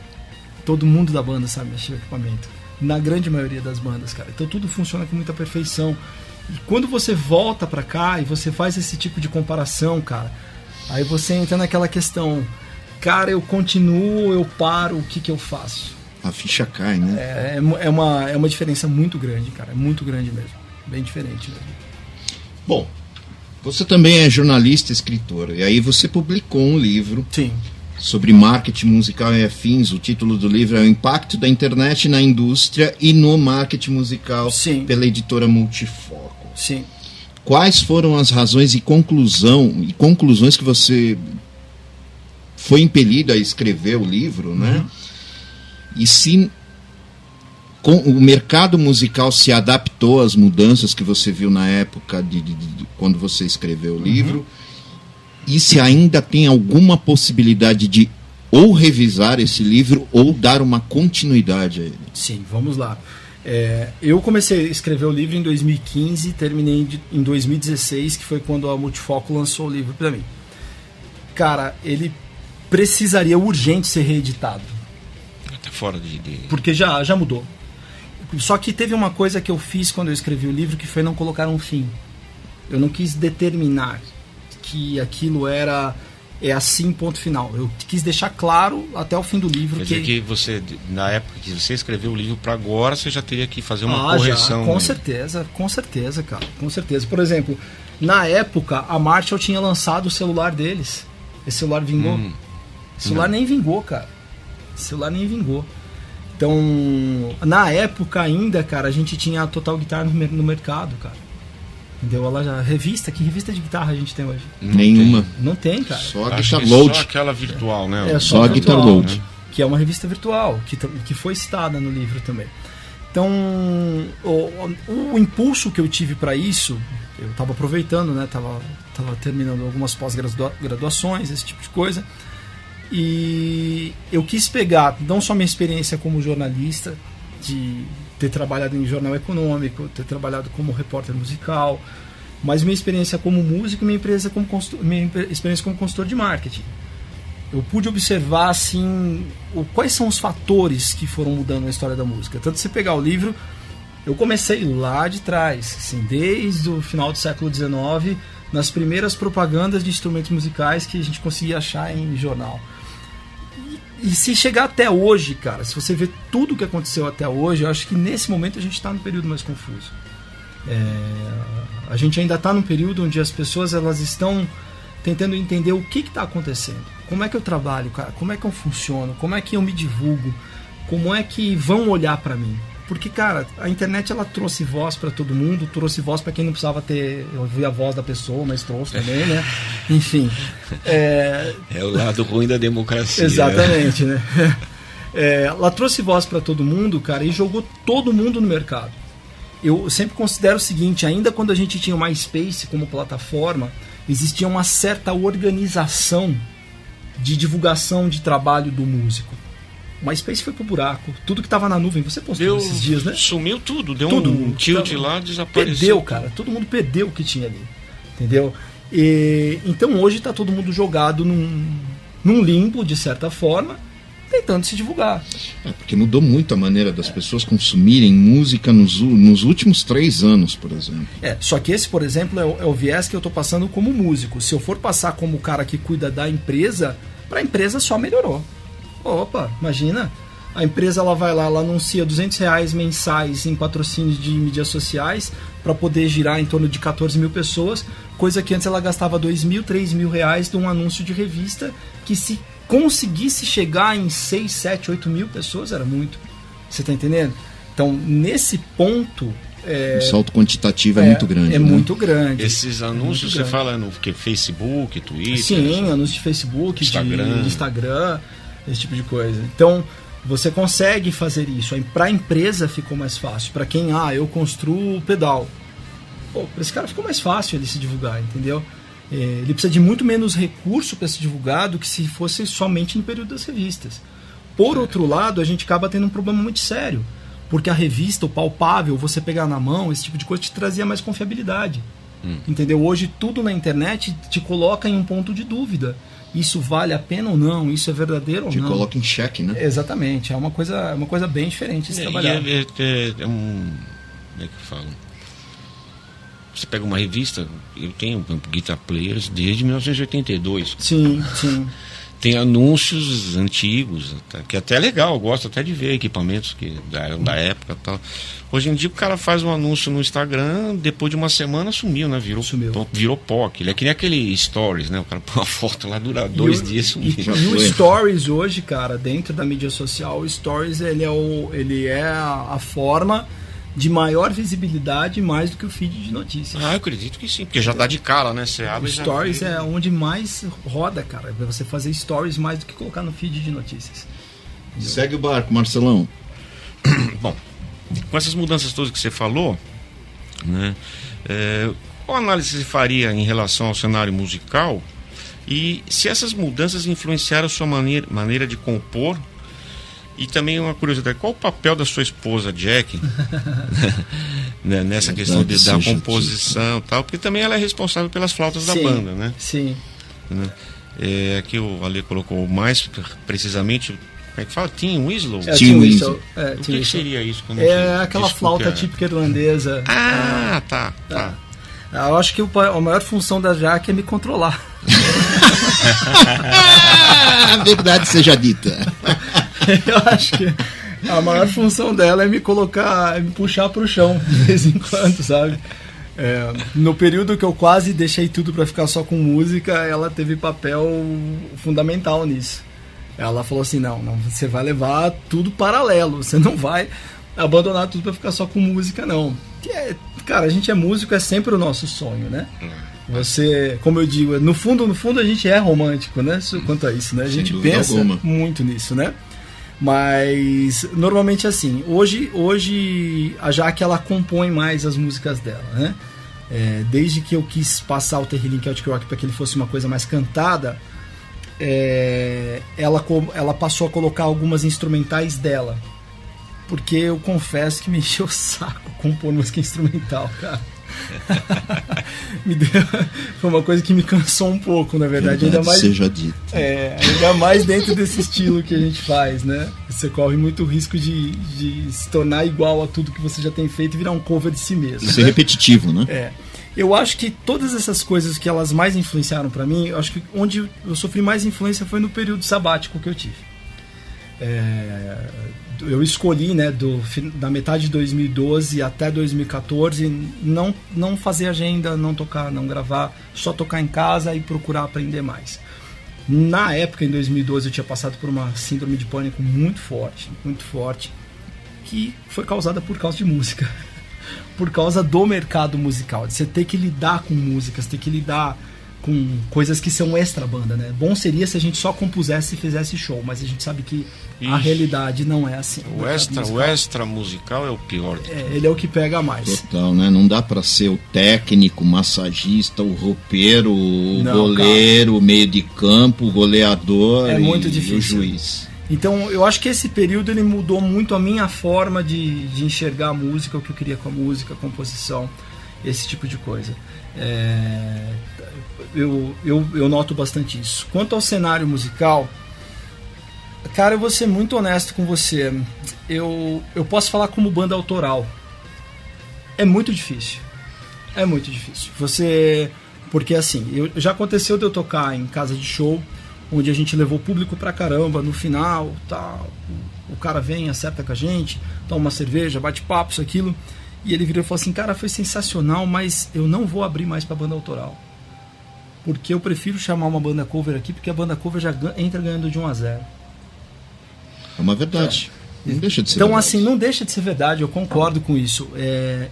Todo mundo da banda sabe mexer no equipamento. Na grande maioria das bandas, cara. Então tudo funciona com muita perfeição. E quando você volta pra cá e você faz esse tipo de comparação, cara, aí você entra naquela questão: cara, eu continuo, eu paro, o que eu faço? A ficha cai, né? É uma diferença muito grande, cara. É muito grande mesmo. Bem diferente mesmo. Bom, você também é jornalista e escritor. E aí você publicou um livro. Sim. Sobre marketing musical e afins. O título do livro é O Impacto da Internet na Indústria e no Marketing Musical. Sim. Pela editora Multifoco. Sim. Quais foram as razões e conclusões que você foi impelido a escrever o livro, né? E se o mercado musical se adaptou às mudanças que você viu na época de quando você escreveu o livro, e se ainda tem alguma possibilidade de ou revisar esse livro ou dar uma continuidade a ele. Sim, vamos lá. Eu comecei a escrever o livro em 2015, terminei em 2016, que foi quando a Multifoco lançou o livro para mim. Cara, ele precisaria urgente ser reeditado. Tá fora de... Porque já mudou. Só que teve uma coisa que eu fiz quando eu escrevi o livro, que foi não colocar um fim. Eu não quis determinar que aquilo é assim, ponto final. Eu quis deixar claro até o fim do livro. Quer dizer que você, na época que você escreveu o livro para agora, você já teria que fazer uma correção. Já, com certeza, cara. Com certeza. Por exemplo, na época, a Marshall tinha lançado o celular deles. Esse celular vingou. O celular nem vingou, cara. Então, na época ainda, cara, a gente tinha a Total Guitar no mercado, cara. Entendeu? Ela já, que revista de guitarra a gente tem hoje? Nenhuma. Não tem, cara. Só a Guitar Load. Só aquela virtual, né? Só a Guitar Load. Né? Que é uma revista virtual, que foi citada no livro também. Então, o impulso que eu tive para isso, eu estava aproveitando, né? Tava terminando algumas pós-graduações, esse tipo de coisa. E eu quis pegar não só minha experiência como jornalista, de ter trabalhado em jornal econômico, ter trabalhado como repórter musical, mas minha experiência como músico e minha experiência como consultor de marketing. Eu pude observar assim, quais são os fatores que foram mudando a história da música. Tanto se pegar o livro, eu comecei lá de trás, assim, desde o final do século XIX, nas primeiras propagandas de instrumentos musicais que a gente conseguia achar em jornal. E se chegar até hoje, cara, se você ver tudo o que aconteceu até hoje, eu acho que nesse momento a gente está no período mais confuso. A gente ainda está num período onde as pessoas elas estão tentando entender o que está acontecendo. Como é que eu trabalho, cara? Como é que eu funciono? Como é que eu me divulgo? Como é que vão olhar para mim? Porque, cara, a internet ela trouxe voz para todo mundo, trouxe voz para quem não precisava ouvir a voz da pessoa, mas trouxe também, né? Enfim. É o lado ruim da democracia. Exatamente, né? Ela trouxe voz para todo mundo, cara, e jogou todo mundo no mercado. Eu sempre considero o seguinte, ainda quando a gente tinha o MySpace como plataforma, existia uma certa organização de divulgação de trabalho do músico. O MySpace foi pro buraco. Tudo que estava na nuvem, você postou esses dias, né? Sumiu tudo, deu um tilt lá, desapareceu. Perdeu, cara. Todo mundo perdeu o que tinha ali. Entendeu? Então hoje está todo mundo jogado num limbo, de certa forma, tentando se divulgar. Porque mudou muito a maneira das pessoas consumirem música nos últimos 3 anos, por exemplo. Só que esse, por exemplo, é o viés que eu estou passando como músico. Se eu for passar como o cara que cuida da empresa, para a empresa só melhorou. Opa, imagina, a empresa ela vai lá, ela anuncia R$200 mensais em patrocínios de mídias sociais para poder girar em torno de 14 mil pessoas, coisa que antes ela gastava R$2.000, R$3.000 de um anúncio de revista, que se conseguisse chegar em 6, 7, 8 mil pessoas era muito. Você tá entendendo? Então, nesse ponto... o salto quantitativo é muito grande. Muito grande. Esses anúncios você fala no Facebook, Twitter? Sim, anúncios de Facebook, Instagram. de Instagram, esse tipo de coisa. Então, você consegue fazer isso. Para a empresa ficou mais fácil. Para quem, eu construo pedal. Para esse cara ficou mais fácil ele se divulgar, entendeu? Ele precisa de muito menos recurso para se divulgar do que se fosse somente no período das revistas. Por outro lado, a gente acaba tendo um problema muito sério. Porque a revista, o palpável, você pegar na mão, esse tipo de coisa te trazia mais confiabilidade. Entendeu? Hoje tudo na internet te coloca em um ponto de dúvida. Isso vale a pena ou não? Isso é verdadeiro ou não? Te coloca em xeque, né? Exatamente. É uma coisa bem diferente de se trabalhar. Como é que eu falo? Você pega uma revista, eu tenho Guitar Players desde 1982. Sim. Tem anúncios antigos, que é até legal, eu gosto até de ver equipamentos que da época e tal. Hoje em dia o cara faz um anúncio no Instagram, depois de uma semana sumiu, né? Virou POC. Ele é que nem aquele Stories, né? O cara põe uma foto lá, dura 2 dias e sumiu. E o Stories hoje, cara, dentro da mídia social, o Stories ele é a forma de maior visibilidade mais do que o feed de notícias. Eu acredito que sim, porque já dá de cara, né? Você abre Stories é onde mais roda, cara. É você fazer stories mais do que colocar no feed de notícias. Segue o barco, Marcelão. Bom, com essas mudanças todas que você falou, né? Qual análise você faria em relação ao cenário musical e se essas mudanças influenciaram a sua maneira de compor? E também uma curiosidade, qual o papel da sua esposa, Jack, nessa questão da composição e tal? Porque também ela é responsável pelas flautas da banda, né? Sim. Aqui o Ale colocou mais precisamente, como é que fala? Tim Winslow? Tim Winslow. O que seria isso? Aquela flauta típica irlandesa. Tá. Eu acho que a maior função da Jack é me controlar. A verdade seja dita. Eu acho que a maior função dela é me puxar pro chão de vez em quando, sabe? No período que eu quase deixei tudo para ficar só com música, ela teve papel fundamental nisso. Ela falou assim, não, você vai levar tudo paralelo, você não vai abandonar tudo para ficar só com música, não. Cara, a gente é músico, é sempre o nosso sonho, né? Você, como eu digo, no fundo a gente é romântico, né? Quanto a isso, né? A gente pensa muito nisso, né? Mas normalmente assim, hoje a Jaque ela compõe mais as músicas dela, né? Desde que eu quis passar o Terry Link Celtic Rock para que ele fosse uma coisa mais cantada, ela passou a colocar algumas instrumentais dela, porque eu confesso que me encheu o saco compor música instrumental, cara. Foi uma coisa que me cansou um pouco, na verdade. Ainda mais, seja dito. Ainda mais dentro desse estilo que a gente faz, né? Você corre muito risco de se tornar igual a tudo que você já tem feito e virar um cover de si mesmo. Isso é repetitivo, né? Eu acho que todas essas coisas que elas mais influenciaram pra mim, eu acho que onde eu sofri mais influência foi no período sabático que eu tive. eu escolhi, né, da metade de 2012 até 2014 não fazer agenda, não tocar, não gravar, só tocar em casa e procurar aprender mais. Na época, em 2012, eu tinha passado por uma síndrome de pânico muito forte, que foi causada por causa de música, por causa do mercado musical, de você ter que lidar com músicas, ter que lidar com coisas que são extra banda, né? Bom seria se a gente só compusesse e fizesse show, mas a gente sabe que a realidade não é assim. O extra musical é o pior. Ele é o que pega mais. Total, né? Não dá pra ser o técnico, o massagista, o roupeiro, o goleiro, o meio de campo, o goleador muito difícil. E o juiz. Então, eu acho que esse período ele mudou muito a minha forma de enxergar a música, o que eu queria com a música, a composição, esse tipo de coisa. Eu noto bastante isso. Quanto ao cenário musical, cara, eu vou ser muito honesto com você. Eu posso falar como banda autoral. É muito difícil. Porque assim, já aconteceu de eu tocar em casa de show, onde a gente levou público pra caramba, no final, o cara vem, acerta com a gente, toma uma cerveja, bate papo, isso, aquilo, e ele virou e falou assim, cara, foi sensacional, mas eu não vou abrir mais pra banda autoral. Porque eu prefiro chamar uma banda cover aqui, porque a banda cover já entra ganhando de 1-0. É uma verdade. Não deixa de ser então, verdade. assim, não deixa de ser verdade, eu concordo com isso.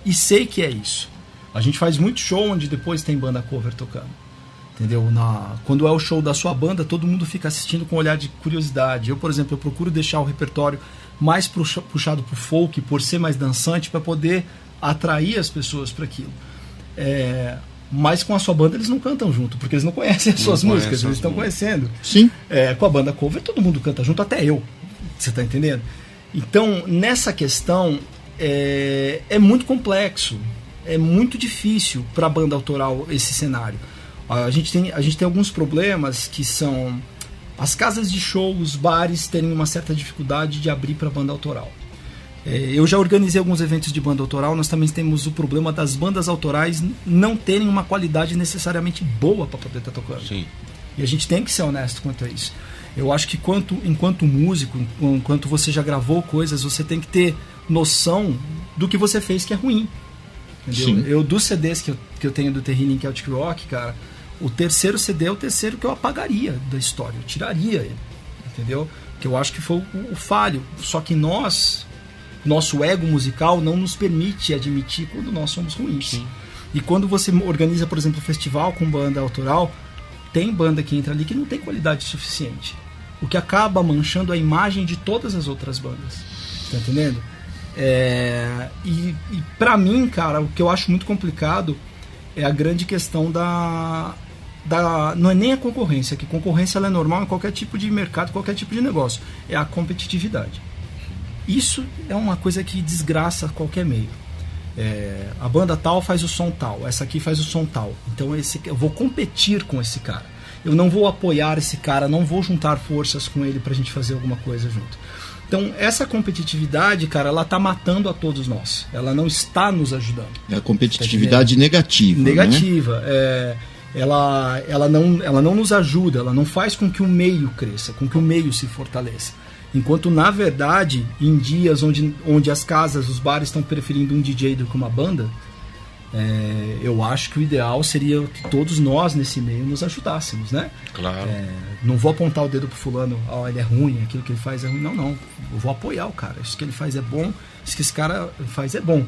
E sei que é isso. A gente faz muito show onde depois tem banda cover tocando. Entendeu? Quando é o show da sua banda, todo mundo fica assistindo com um olhar de curiosidade. Eu, por exemplo, eu procuro deixar o repertório mais puxado pro folk, por ser mais dançante, para poder atrair as pessoas para aquilo. Mas com a sua banda eles não cantam junto, porque eles não conhecem as suas músicas, eles estão conhecendo. Sim. Com a banda cover todo mundo canta junto, até eu. Você está entendendo? Então, nessa questão, é muito complexo, é muito difícil para a banda autoral esse cenário. A gente tem alguns problemas que são as casas de show, os bares terem uma certa dificuldade de abrir para banda autoral. Eu já organizei alguns eventos de banda autoral, nós também temos o problema das bandas autorais não terem uma qualidade necessariamente boa para poder estar tocando. Sim. E a gente tem que ser honesto quanto a isso. Eu acho que enquanto músico, enquanto você já gravou coisas, você tem que ter noção do que você fez que é ruim. Entendeu? Dos CDs que eu tenho do Terrine Celtic Rock, cara, o terceiro CD é o terceiro que eu apagaria da história, eu tiraria ele, entendeu? Que eu acho que foi o falho. Só que nosso ego musical não nos permite admitir quando nós somos ruins. Sim. E quando você organiza, por exemplo, um festival com banda autoral, tem banda que entra ali que não tem qualidade suficiente, o que acaba manchando a imagem de todas as outras bandas. Tá entendendo? E pra mim, cara, o que eu acho muito complicado é a grande questão não é nem a concorrência, que concorrência ela é normal em qualquer tipo de mercado, qualquer tipo de negócio, é a competitividade. Isso é uma coisa que desgraça qualquer meio. A banda tal faz o som tal, essa aqui faz o som tal, então eu vou competir com esse cara, eu não vou apoiar esse cara, não vou juntar forças com ele pra gente fazer alguma coisa junto. Então essa competitividade, cara, ela tá matando a todos nós, ela não está nos ajudando. É a competitividade negativa. Negativa, né? Ela não nos ajuda, ela não faz com que o meio cresça, com que o meio se fortaleça. Enquanto, na verdade, em dias onde as casas, os bares estão preferindo um DJ do que uma banda, eu acho que o ideal seria que todos nós nesse meio nos ajudássemos, né? Claro. Não vou apontar o dedo pro fulano, ele é ruim, aquilo que ele faz é ruim. Não. Eu vou apoiar o cara. Isso que ele faz é bom, isso que esse cara faz é bom.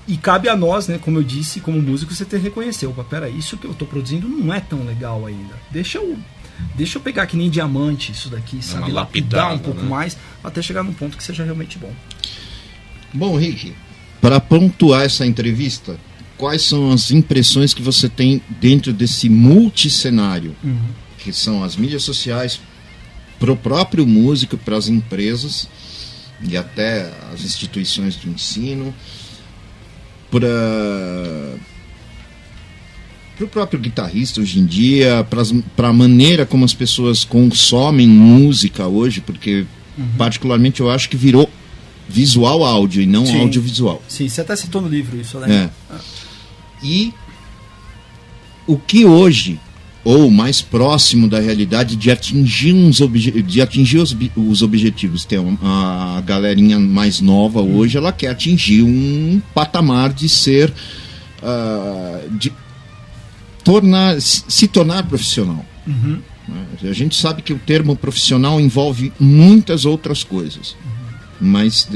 E cabe a nós, né, como eu disse, como músico, você ter que reconhecer. Opa, peraí, isso que eu tô produzindo não é tão legal ainda. Deixa eu pegar que nem diamante isso daqui, sabe? Lapidar um pouco mais, até chegar num ponto que seja realmente bom. Bom, Rick, para pontuar essa entrevista, quais são as impressões que você tem dentro desse multicenário, que são as mídias sociais, para o próprio músico, para as empresas e até as instituições de ensino, para o próprio guitarrista hoje em dia, para a maneira como as pessoas consomem música hoje, porque particularmente eu acho que virou visual áudio e não audiovisual. Sim, você até citou no livro isso, né? E o que hoje ou mais próximo da realidade de atingir, os objetivos. Tem a galerinha mais nova hoje, ela quer atingir um patamar de ser, se tornar profissional. Uhum. A gente sabe que o termo profissional envolve muitas outras coisas, mas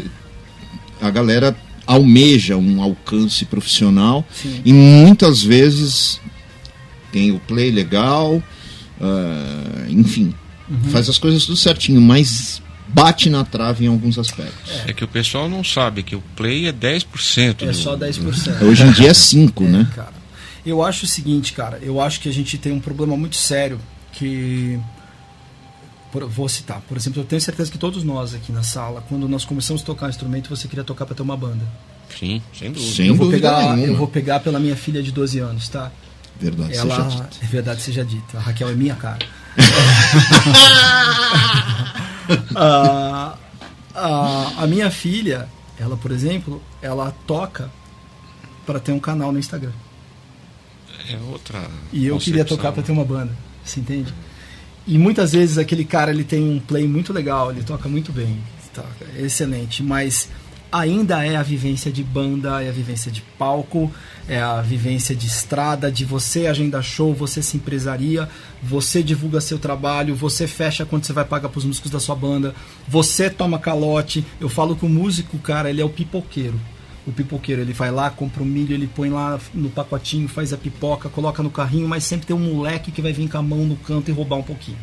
a galera almeja um alcance profissional. Sim. E muitas vezes tem o play legal, enfim, faz as coisas tudo certinho, mas bate na trave em alguns aspectos. É que o pessoal não sabe que o play é 10%. É só 10%. Hoje em dia é 5%, né? Cara, eu acho o seguinte, cara, eu acho que a gente tem um problema muito sério que... Vou citar, por exemplo, eu tenho certeza que todos nós aqui na sala, quando nós começamos a tocar instrumento, você queria tocar para ter uma banda. Sim, sem dúvida. Sem dúvida nenhuma. Eu vou pegar pela minha filha de 12 anos, tá? Verdade ela, seja dita. é verdade seja dita. A Raquel é minha cara. A minha filha, ela, por exemplo, ela toca para ter um canal no Instagram. É outra. E eu queria tocar para ter uma banda, você entende? E muitas vezes aquele cara, ele tem um play muito legal, ele toca muito bem, tá, excelente, mas ainda é a vivência de banda, é a vivência de palco, é a vivência de estrada, de você agenda show, você se empresaria, você divulga seu trabalho, você fecha quando você vai pagar para os músicos da sua banda, você toma calote. Eu falo que o músico, cara, ele é o pipoqueiro. O pipoqueiro, ele vai lá, compra o milho, ele põe lá no pacotinho, faz a pipoca, coloca no carrinho, mas sempre tem um moleque que vai vir com a mão no canto e roubar um pouquinho.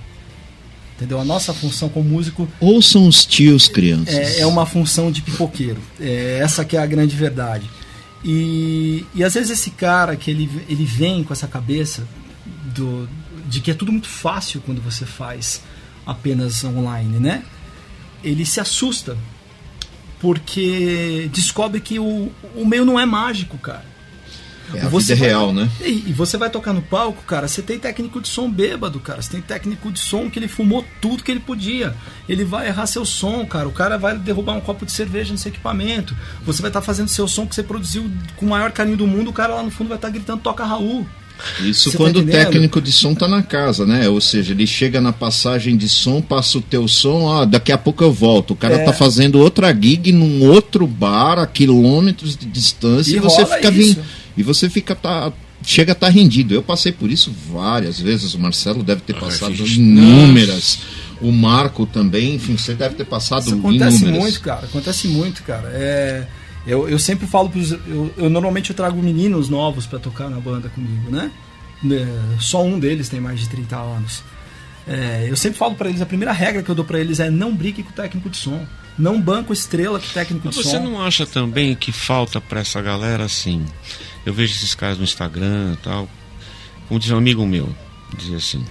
Entendeu? A nossa função como músico... Ouçam os tios, crianças. É uma função de pipoqueiro. Essa que é a grande verdade. E às vezes esse cara que ele vem com essa cabeça de que é tudo muito fácil quando você faz apenas online, né? Ele se assusta porque descobre que o meio não é mágico, cara. É a vida real, né? E você vai tocar no palco, cara, você tem técnico de som bêbado, cara. Você tem técnico de som que ele fumou tudo que ele podia. Ele vai errar seu som, cara. O cara vai derrubar um copo de cerveja no seu equipamento. Você vai estar fazendo seu som que você produziu com o maior carinho do mundo. O cara lá no fundo vai estar gritando, toca Raul. Isso Você quando tá o técnico de som tá na casa, né? Ou seja, ele chega na passagem de som, passa o teu som, daqui a pouco eu volto. O cara tá fazendo outra gig num outro bar a quilômetros de distância e você fica chega a estar rendido. Eu passei por isso várias vezes, o Marcelo deve ter passado inúmeras, o Marco também, enfim, você deve ter passado inúmeras. Acontece muito, cara. Eu sempre falo pros... Eu normalmente trago meninos novos para tocar na banda comigo, né? Só um deles tem mais de 30 anos. Eu sempre falo para eles, a primeira regra que eu dou para eles é não brigue com o técnico de som. Não banco estrela com o técnico de som. Você não acha também que falta para essa galera assim? Eu vejo esses caras no Instagram e tal. Como diz um amigo meu, diz assim: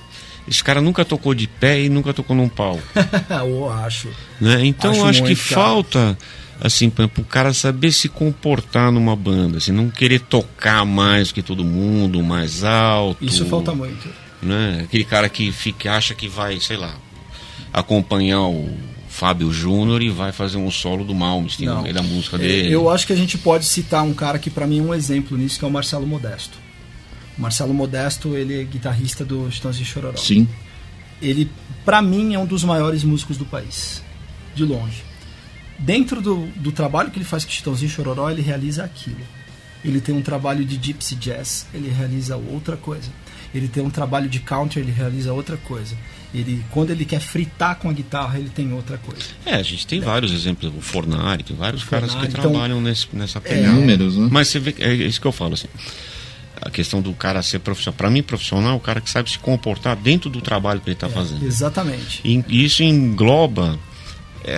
esse cara nunca tocou de pé e nunca tocou num palco. Eu acho. Né? Então eu acho que cara. falta, assim, para o cara saber se comportar numa banda, assim, não querer tocar mais que todo mundo, mais alto. Isso falta muito. Né? Aquele cara que acha que vai, sei lá, acompanhar o Fábio Júnior e vai fazer um solo do Malmsteen no meio da música dele. Eu acho que a gente pode citar um cara que para mim é um exemplo nisso, que é o Marcelo Modesto. O Marcelo Modesto, ele é guitarrista do Chitãozinho e Chororó. Sim. Ele, para mim, é um dos maiores músicos do país, de longe. Dentro do trabalho que ele faz com Chitãozinho e Chororó, ele realiza aquilo. Ele tem um trabalho de gypsy jazz, ele realiza outra coisa. Ele tem um trabalho de country, ele realiza outra coisa. Quando ele quer fritar com a guitarra, ele tem outra coisa. A gente tem vários exemplos, o Fornari, tem vários caras que trabalham nessa pegada. Números, né? Mas você vê, é isso que eu falo, assim, a questão do cara ser profissional. Para mim, profissional é o cara que sabe se comportar dentro do trabalho que ele está fazendo. Exatamente. E isso engloba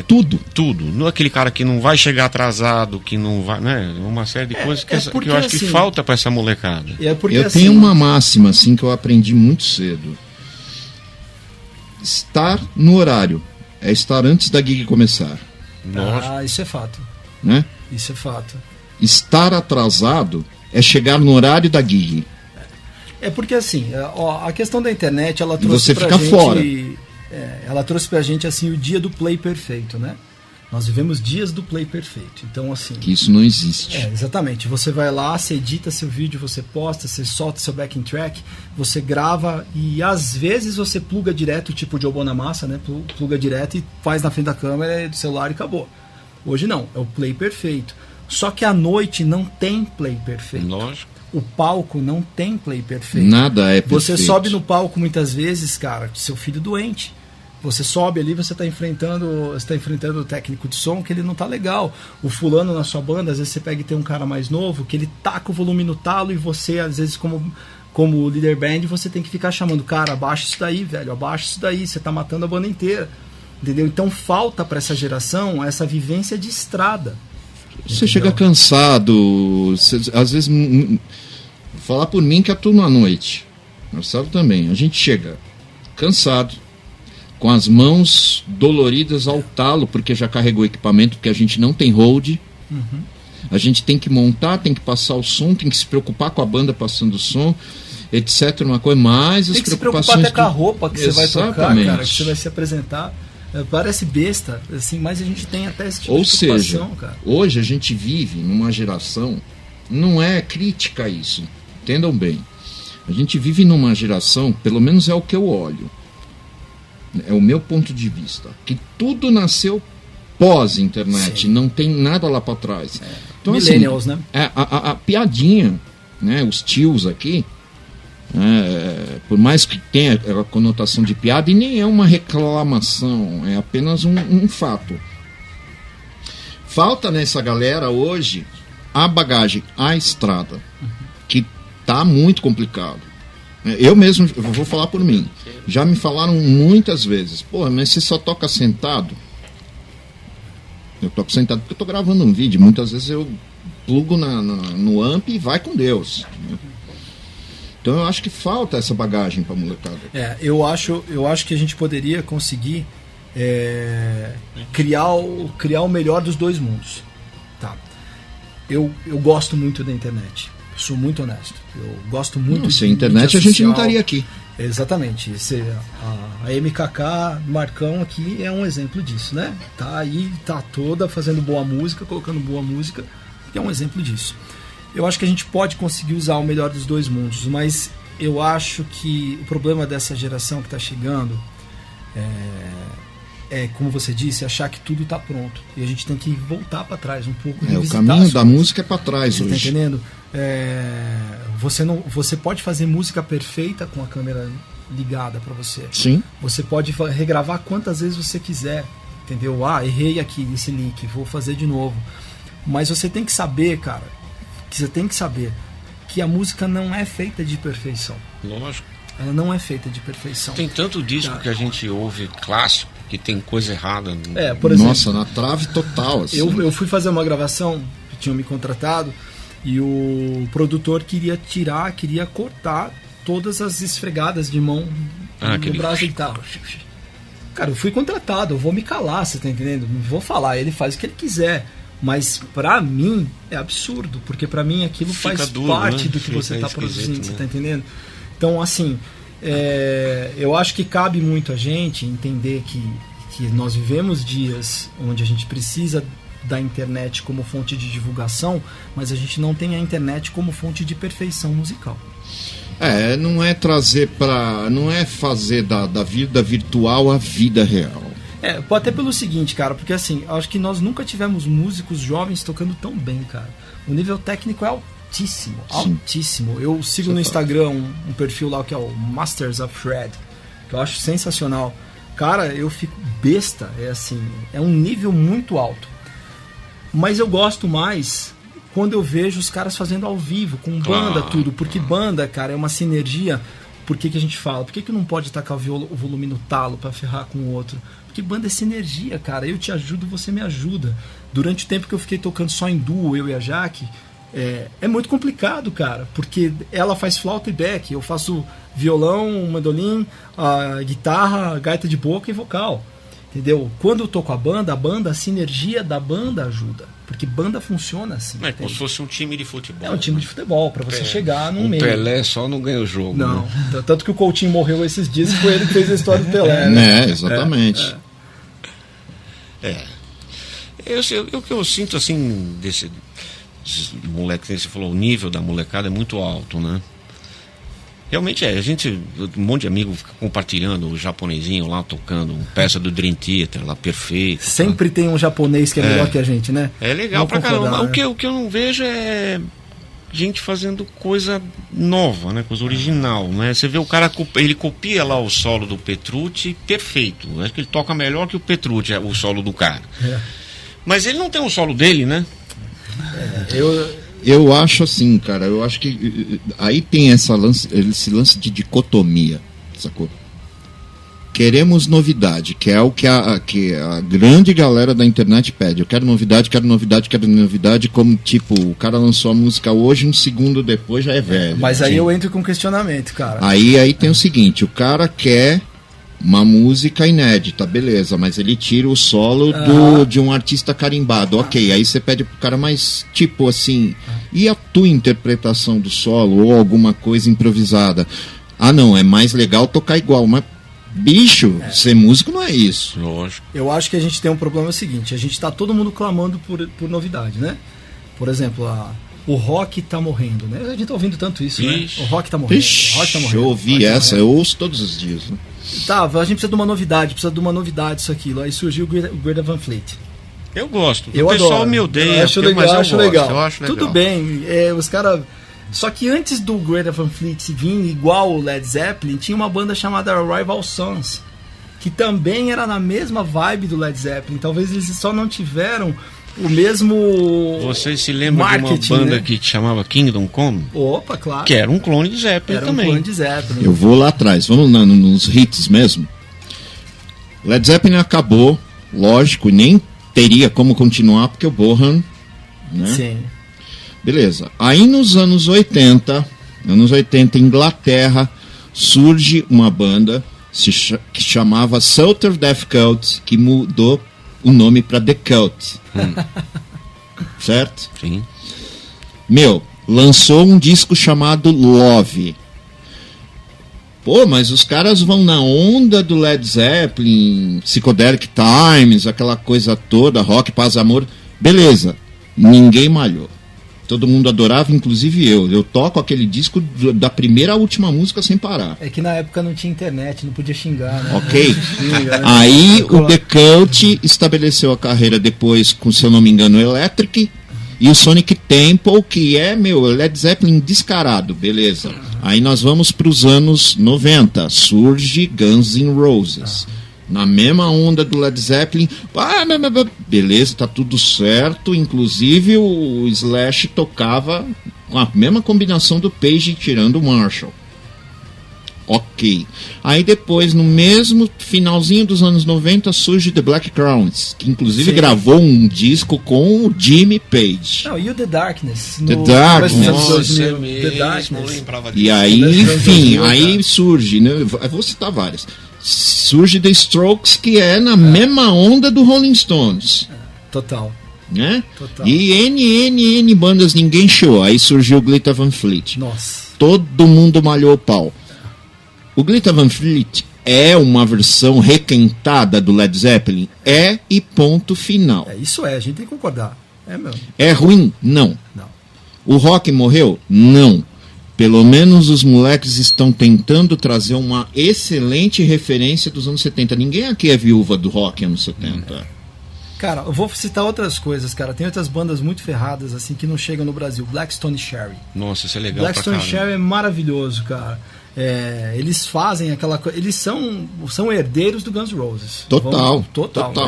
tudo. Não é aquele cara que não vai chegar atrasado, que não vai, né? Uma série de coisas que eu acho que falta para essa molecada. Eu tenho uma máxima assim que eu aprendi muito cedo. Estar no horário é estar antes da gig começar. Isso é fato. Né? Isso é fato. Estar atrasado é chegar no horário da gig. Porque assim, a questão da internet, ela trouxe você pra fica gente, fora. Ela trouxe pra gente assim o dia do play perfeito, né? Nós vivemos dias do play perfeito. Então, assim... Que isso não existe. Exatamente. Você vai lá, você edita seu vídeo, você posta, você solta seu backing track, você grava e às vezes você pluga direto, tipo o Joe Bonamassa, né? Pluga direto e faz na frente da câmera do celular e acabou. Hoje não, é o play perfeito. Só que à noite não tem play perfeito. Lógico. O palco não tem play perfeito. Nada é perfeito. Você sobe no palco muitas vezes, cara, seu filho doente. Você sobe ali, você está enfrentando o técnico de som que ele não tá legal. O fulano na sua banda, às vezes você pega e tem um cara mais novo que ele taca o volume no talo e você, às vezes, como líder band, você tem que ficar chamando, cara, abaixa isso daí, velho, abaixa isso daí, você tá matando a banda inteira. Entendeu? Então falta para essa geração essa vivência de estrada. Você entendeu? chega cansado, às vezes, falar por mim que é turno à noite, Marcelo também, a gente chega cansado, com as mãos doloridas ao talo, porque já carregou equipamento, porque a gente não tem hold, a gente tem que montar, tem que passar o som, tem que se preocupar com a banda passando o som, etc, uma coisa, mais as tem que se preocupações... preocupar até com a roupa que você vai tocar, cara, que você vai se apresentar. Parece besta, assim, mas a gente tem até esse tipo Ou de seja, preocupação, cara. Hoje a gente vive numa geração, não é crítica isso, entendam bem, a gente vive numa geração, pelo menos é o que eu olho, é o meu ponto de vista, que tudo nasceu pós-internet, não tem nada lá para trás. Então, Millennials, assim, né? A piadinha, né, os tios aqui, por mais que tenha a conotação de piada, e nem é uma reclamação, é apenas um fato. Falta nessa galera hoje a bagagem, a estrada, que tá muito complicado. Eu mesmo, eu vou falar por mim, já me falaram muitas vezes, pô, mas você só toca sentado? Eu toco sentado porque eu tô gravando um vídeo, muitas vezes eu plugo no amp e vai com Deus. Então eu acho que falta essa bagagem pra molecada. Eu acho que a gente poderia conseguir criar o melhor dos dois mundos. Tá. Eu gosto muito da internet. Sou muito honesto. Eu gosto muito sem internet a gente não estaria aqui. Exatamente. A MKK Marcão aqui é um exemplo disso, né? Tá aí, tá toda fazendo boa música, colocando boa música, é um exemplo disso. Eu acho que a gente pode conseguir usar o melhor dos dois mundos, mas eu acho que o problema dessa geração que está chegando como você disse, achar que tudo está pronto. E a gente tem que voltar para trás um pouco. O caminho da música é para trás hoje. Você está entendendo? Você pode fazer música perfeita com a câmera ligada para você. Sim. Você pode regravar quantas vezes você quiser. Entendeu? Errei aqui nesse lick, vou fazer de novo. Mas você tem que saber, cara, que a música não é feita de perfeição. Lógico. Ela não é feita de perfeição. Tem tanto disco que a gente ouve clássico que tem coisa errada. Por exemplo, nossa, na trave total. Assim. Eu fui fazer uma gravação, tinham me contratado, e o produtor queria cortar todas as esfregadas de mão no braço de guitarra. Cara, eu fui contratado, eu vou me calar, você tá entendendo? Não vou falar, ele faz o que ele quiser. Mas pra mim é absurdo, porque pra mim aquilo faz parte do que você tá produzindo, você tá entendendo? Então, assim, eu acho que cabe muito a gente entender que nós vivemos dias onde a gente precisa da internet como fonte de divulgação, mas a gente não tem a internet como fonte de perfeição musical. Não é trazer não é fazer da vida virtual a vida real. Até pelo seguinte, cara, porque assim, acho que nós nunca tivemos músicos jovens tocando tão bem, cara. O nível técnico é altíssimo, altíssimo. Eu sigo no Instagram um perfil lá que é o Masters of Shred, que eu acho sensacional. Cara, eu fico besta, é um nível muito alto. Mas eu gosto mais quando eu vejo os caras fazendo ao vivo, com banda, tudo, porque banda, cara, é uma sinergia. Por que a gente fala? Por que não pode tacar o volume no talo pra ferrar com o outro? Porque banda é sinergia, cara. Eu te ajudo, você me ajuda. Durante o tempo que eu fiquei tocando só em duo, eu e a Jaque, é muito complicado, cara. Porque ela faz flauta e back, eu faço violão, mandolim, a guitarra, gaita de boca e vocal. Entendeu? Quando eu tô com a banda, a sinergia da banda ajuda. Porque banda funciona assim. É como se fosse um time de futebol. É um time de futebol, pra você chegar num meio. Pelé só não ganha o jogo. Não. Né? Tanto que o Coutinho morreu esses dias e foi ele que fez a história do Pelé. Né? Exatamente. O que eu sinto, assim, desse moleque, você falou, o nível da molecada é muito alto, né? Realmente um monte de amigo fica compartilhando o japonesinho lá tocando peça do Dream Theater lá, perfeito. Sempre tem um japonês que é melhor que a gente, né? É legal pra caramba. Né? O que eu não vejo é gente fazendo coisa nova, né? Coisa original, né? Você vê o cara, ele copia lá o solo do Petrucci, perfeito. Acho que ele toca melhor que o Petrucci, o solo do cara. Mas ele não tem um solo dele, né? Eu acho assim, cara, eu acho que aí tem esse lance de dicotomia, sacou? Queremos novidade, que é o que a grande galera da internet pede. Eu quero novidade, como tipo, o cara lançou a música hoje, um segundo depois já é velho. Mas aí eu entro com questionamento, cara. Aí tem o seguinte, o cara quer uma música inédita, beleza, mas ele tira o solo de um artista carimbado, ok, aí você pede pro cara, mas tipo assim, e a tua interpretação do solo ou alguma coisa improvisada? Ah não, é mais legal tocar igual, mas bicho, ser músico não é isso. Lógico. Eu acho que a gente tem um problema seguinte, a gente tá todo mundo clamando por novidade, né? Por exemplo, o rock tá morrendo, né? A gente tá ouvindo tanto isso, né? O rock tá morrendo. Ixi, o rock tá morrendo. Eu ouvi essa, eu ouço todos os dias, né? Tá, a gente precisa de uma novidade, isso, aquilo. Aí surgiu o Greta Van Fleet. Eu gosto. O pessoal me odeia, eu acho legal. Eu acho legal. Tudo bem, os caras... Só que antes do Greta Van Fleet vir igual o Led Zeppelin, tinha uma banda chamada Rival Sons, que também era na mesma vibe do Led Zeppelin. Talvez eles só não tiveram o mesmo... Você se lembra de uma banda, né, que chamava Kingdom Come? Opa, claro. Que era um clone de Zeppelin também. Clone de Zeppelin. Eu vou lá atrás, vamos nos hits mesmo. Led Zeppelin acabou, lógico, e nem teria como continuar, porque o Bonham, né? Sim. Beleza. Aí nos anos 80, Inglaterra, surge uma banda que chamava Southern Death Cult, que mudou o nome para The Cult. Certo? Sim. Lançou um disco chamado Love. Pô, mas os caras vão na onda do Led Zeppelin, Psychedelic Times, aquela coisa toda, rock, paz, amor. Beleza. Ninguém malhou. Todo mundo adorava, inclusive eu. Eu toco aquele disco da primeira à última música sem parar. É que na época não tinha internet, não podia xingar, né? Ok. Aí o The Cult estabeleceu a carreira depois, com, se eu não me engano, Electric, e o Sonic Temple, que é, Led Zeppelin descarado, beleza. Aí nós vamos para os anos 90, surge Guns N' Roses. Na mesma onda do Led Zeppelin, beleza, tá tudo certo. Inclusive o Slash tocava com a mesma combinação do Page tirando o Marshall. Ok. Aí depois, no mesmo finalzinho dos anos 90, surge The Black Crowes, que inclusive gravou um disco com o Jimmy Page. Não, e o The Darkness. The Darkness. Nossa, The Darkness. E aí, enfim, aí surge, né? Eu vou citar várias. Surge The Strokes, que é na mesma onda do Rolling Stones. Total. Né? Total. E N bandas, ninguém show. Aí surgiu o Greta Van Fleet. Nossa. Todo mundo malhou o pau. O Greta Van Fleet é uma versão requentada do Led Zeppelin? É, e ponto final. Isso a gente tem que concordar. É mesmo. É ruim? Não. Não. O rock morreu? Não. Pelo menos os moleques estão tentando trazer uma excelente referência dos anos 70. Ninguém aqui é viúva do rock anos 70. Cara, eu vou citar outras coisas, cara. Tem outras bandas muito ferradas, assim, que não chegam no Brasil. Blackstone Cherry. Nossa, isso é legal pra caramba. Blackstone Cherry é maravilhoso, cara. Eles fazem aquela coisa... Eles são herdeiros do Guns N' Roses. Total.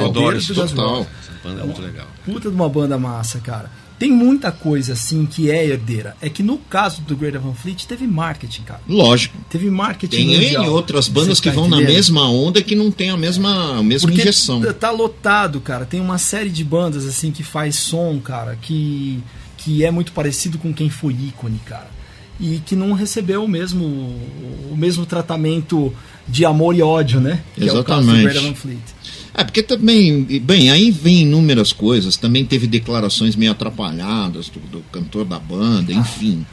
Herdeiros do Guns N' Roses. Essa banda é muito legal. Puta de uma banda massa, cara. Tem muita coisa, assim, que é herdeira. É que no caso do Greta Van Fleet, teve marketing, cara. Lógico. Teve marketing Tem mundial. N outras bandas que vão na mesma onda que não tem a mesma injeção. Tá lotado, cara. Tem uma série de bandas, assim, que faz som, cara, que é muito parecido com quem foi ícone, cara. E que não recebeu o mesmo tratamento de amor e ódio, né? Que exatamente. É o caso do Greta Van Fleet. Porque também, bem, aí vem inúmeras coisas, também teve declarações meio atrapalhadas do cantor da banda, enfim.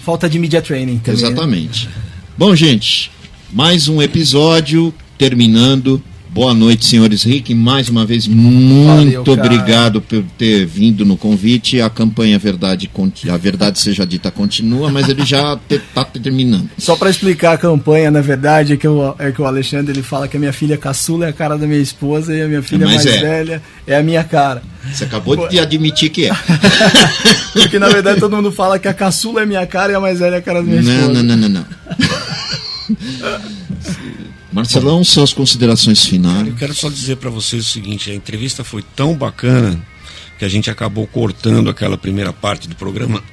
Falta de media training também. Exatamente. Né? Bom, gente, mais um episódio terminando Boa noite, senhores Rick. Mais uma vez, muito obrigado por ter vindo no convite. A campanha A Verdade Seja Dita continua, mas ele já está terminando. Só para explicar a campanha, na verdade, é que o Alexandre ele fala que a minha filha caçula é a cara da minha esposa e a minha filha mais velha é a minha cara. Você acabou de admitir que é. Porque, na verdade, todo mundo fala que a caçula é minha cara e a mais velha é a cara da minha esposa. Não. Marcelão, suas considerações finais. Eu quero só dizer para vocês o seguinte: a entrevista foi tão bacana que a gente acabou cortando aquela primeira parte do programa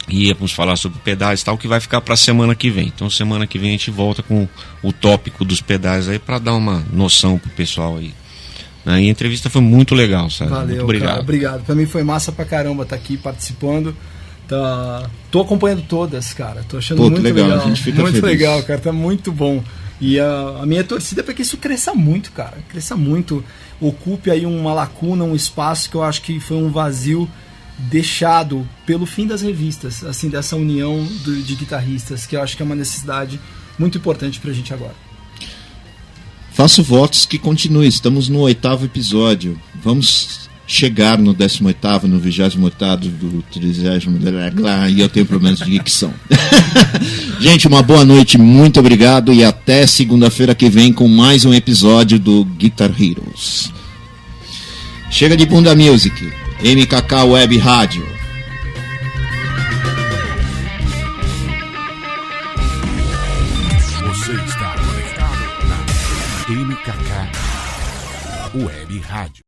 e íamos falar sobre pedais e tal, que vai ficar para a semana que vem. Então, semana que vem a gente volta com o tópico dos pedais aí para dar uma noção pro pessoal aí. E a entrevista foi muito legal, sabe? Valeu, muito obrigado. Cara, obrigado. Para mim foi massa pra caramba estar aqui participando. Tô acompanhando todas, cara. Tô achando muito legal. A gente fica muito feliz. Legal, cara. Tá muito bom. E a minha torcida é para que isso cresça muito, cara. Cresça muito. Ocupe aí uma lacuna, um espaço que eu acho que foi um vazio deixado pelo fim das revistas, assim, dessa união de guitarristas, que eu acho que é uma necessidade muito importante pra gente agora. Faço votos que continue. Estamos no 8º episódio. Vamos chegar no 18º, no 28º, do 30º, e eu tenho problemas de dicção. Gente, uma boa noite, muito obrigado e até segunda-feira que vem com mais um episódio do Guitar Heroes. Chega de Bunda Music, MKK Web Rádio. Você está conectado na MKK Web Rádio.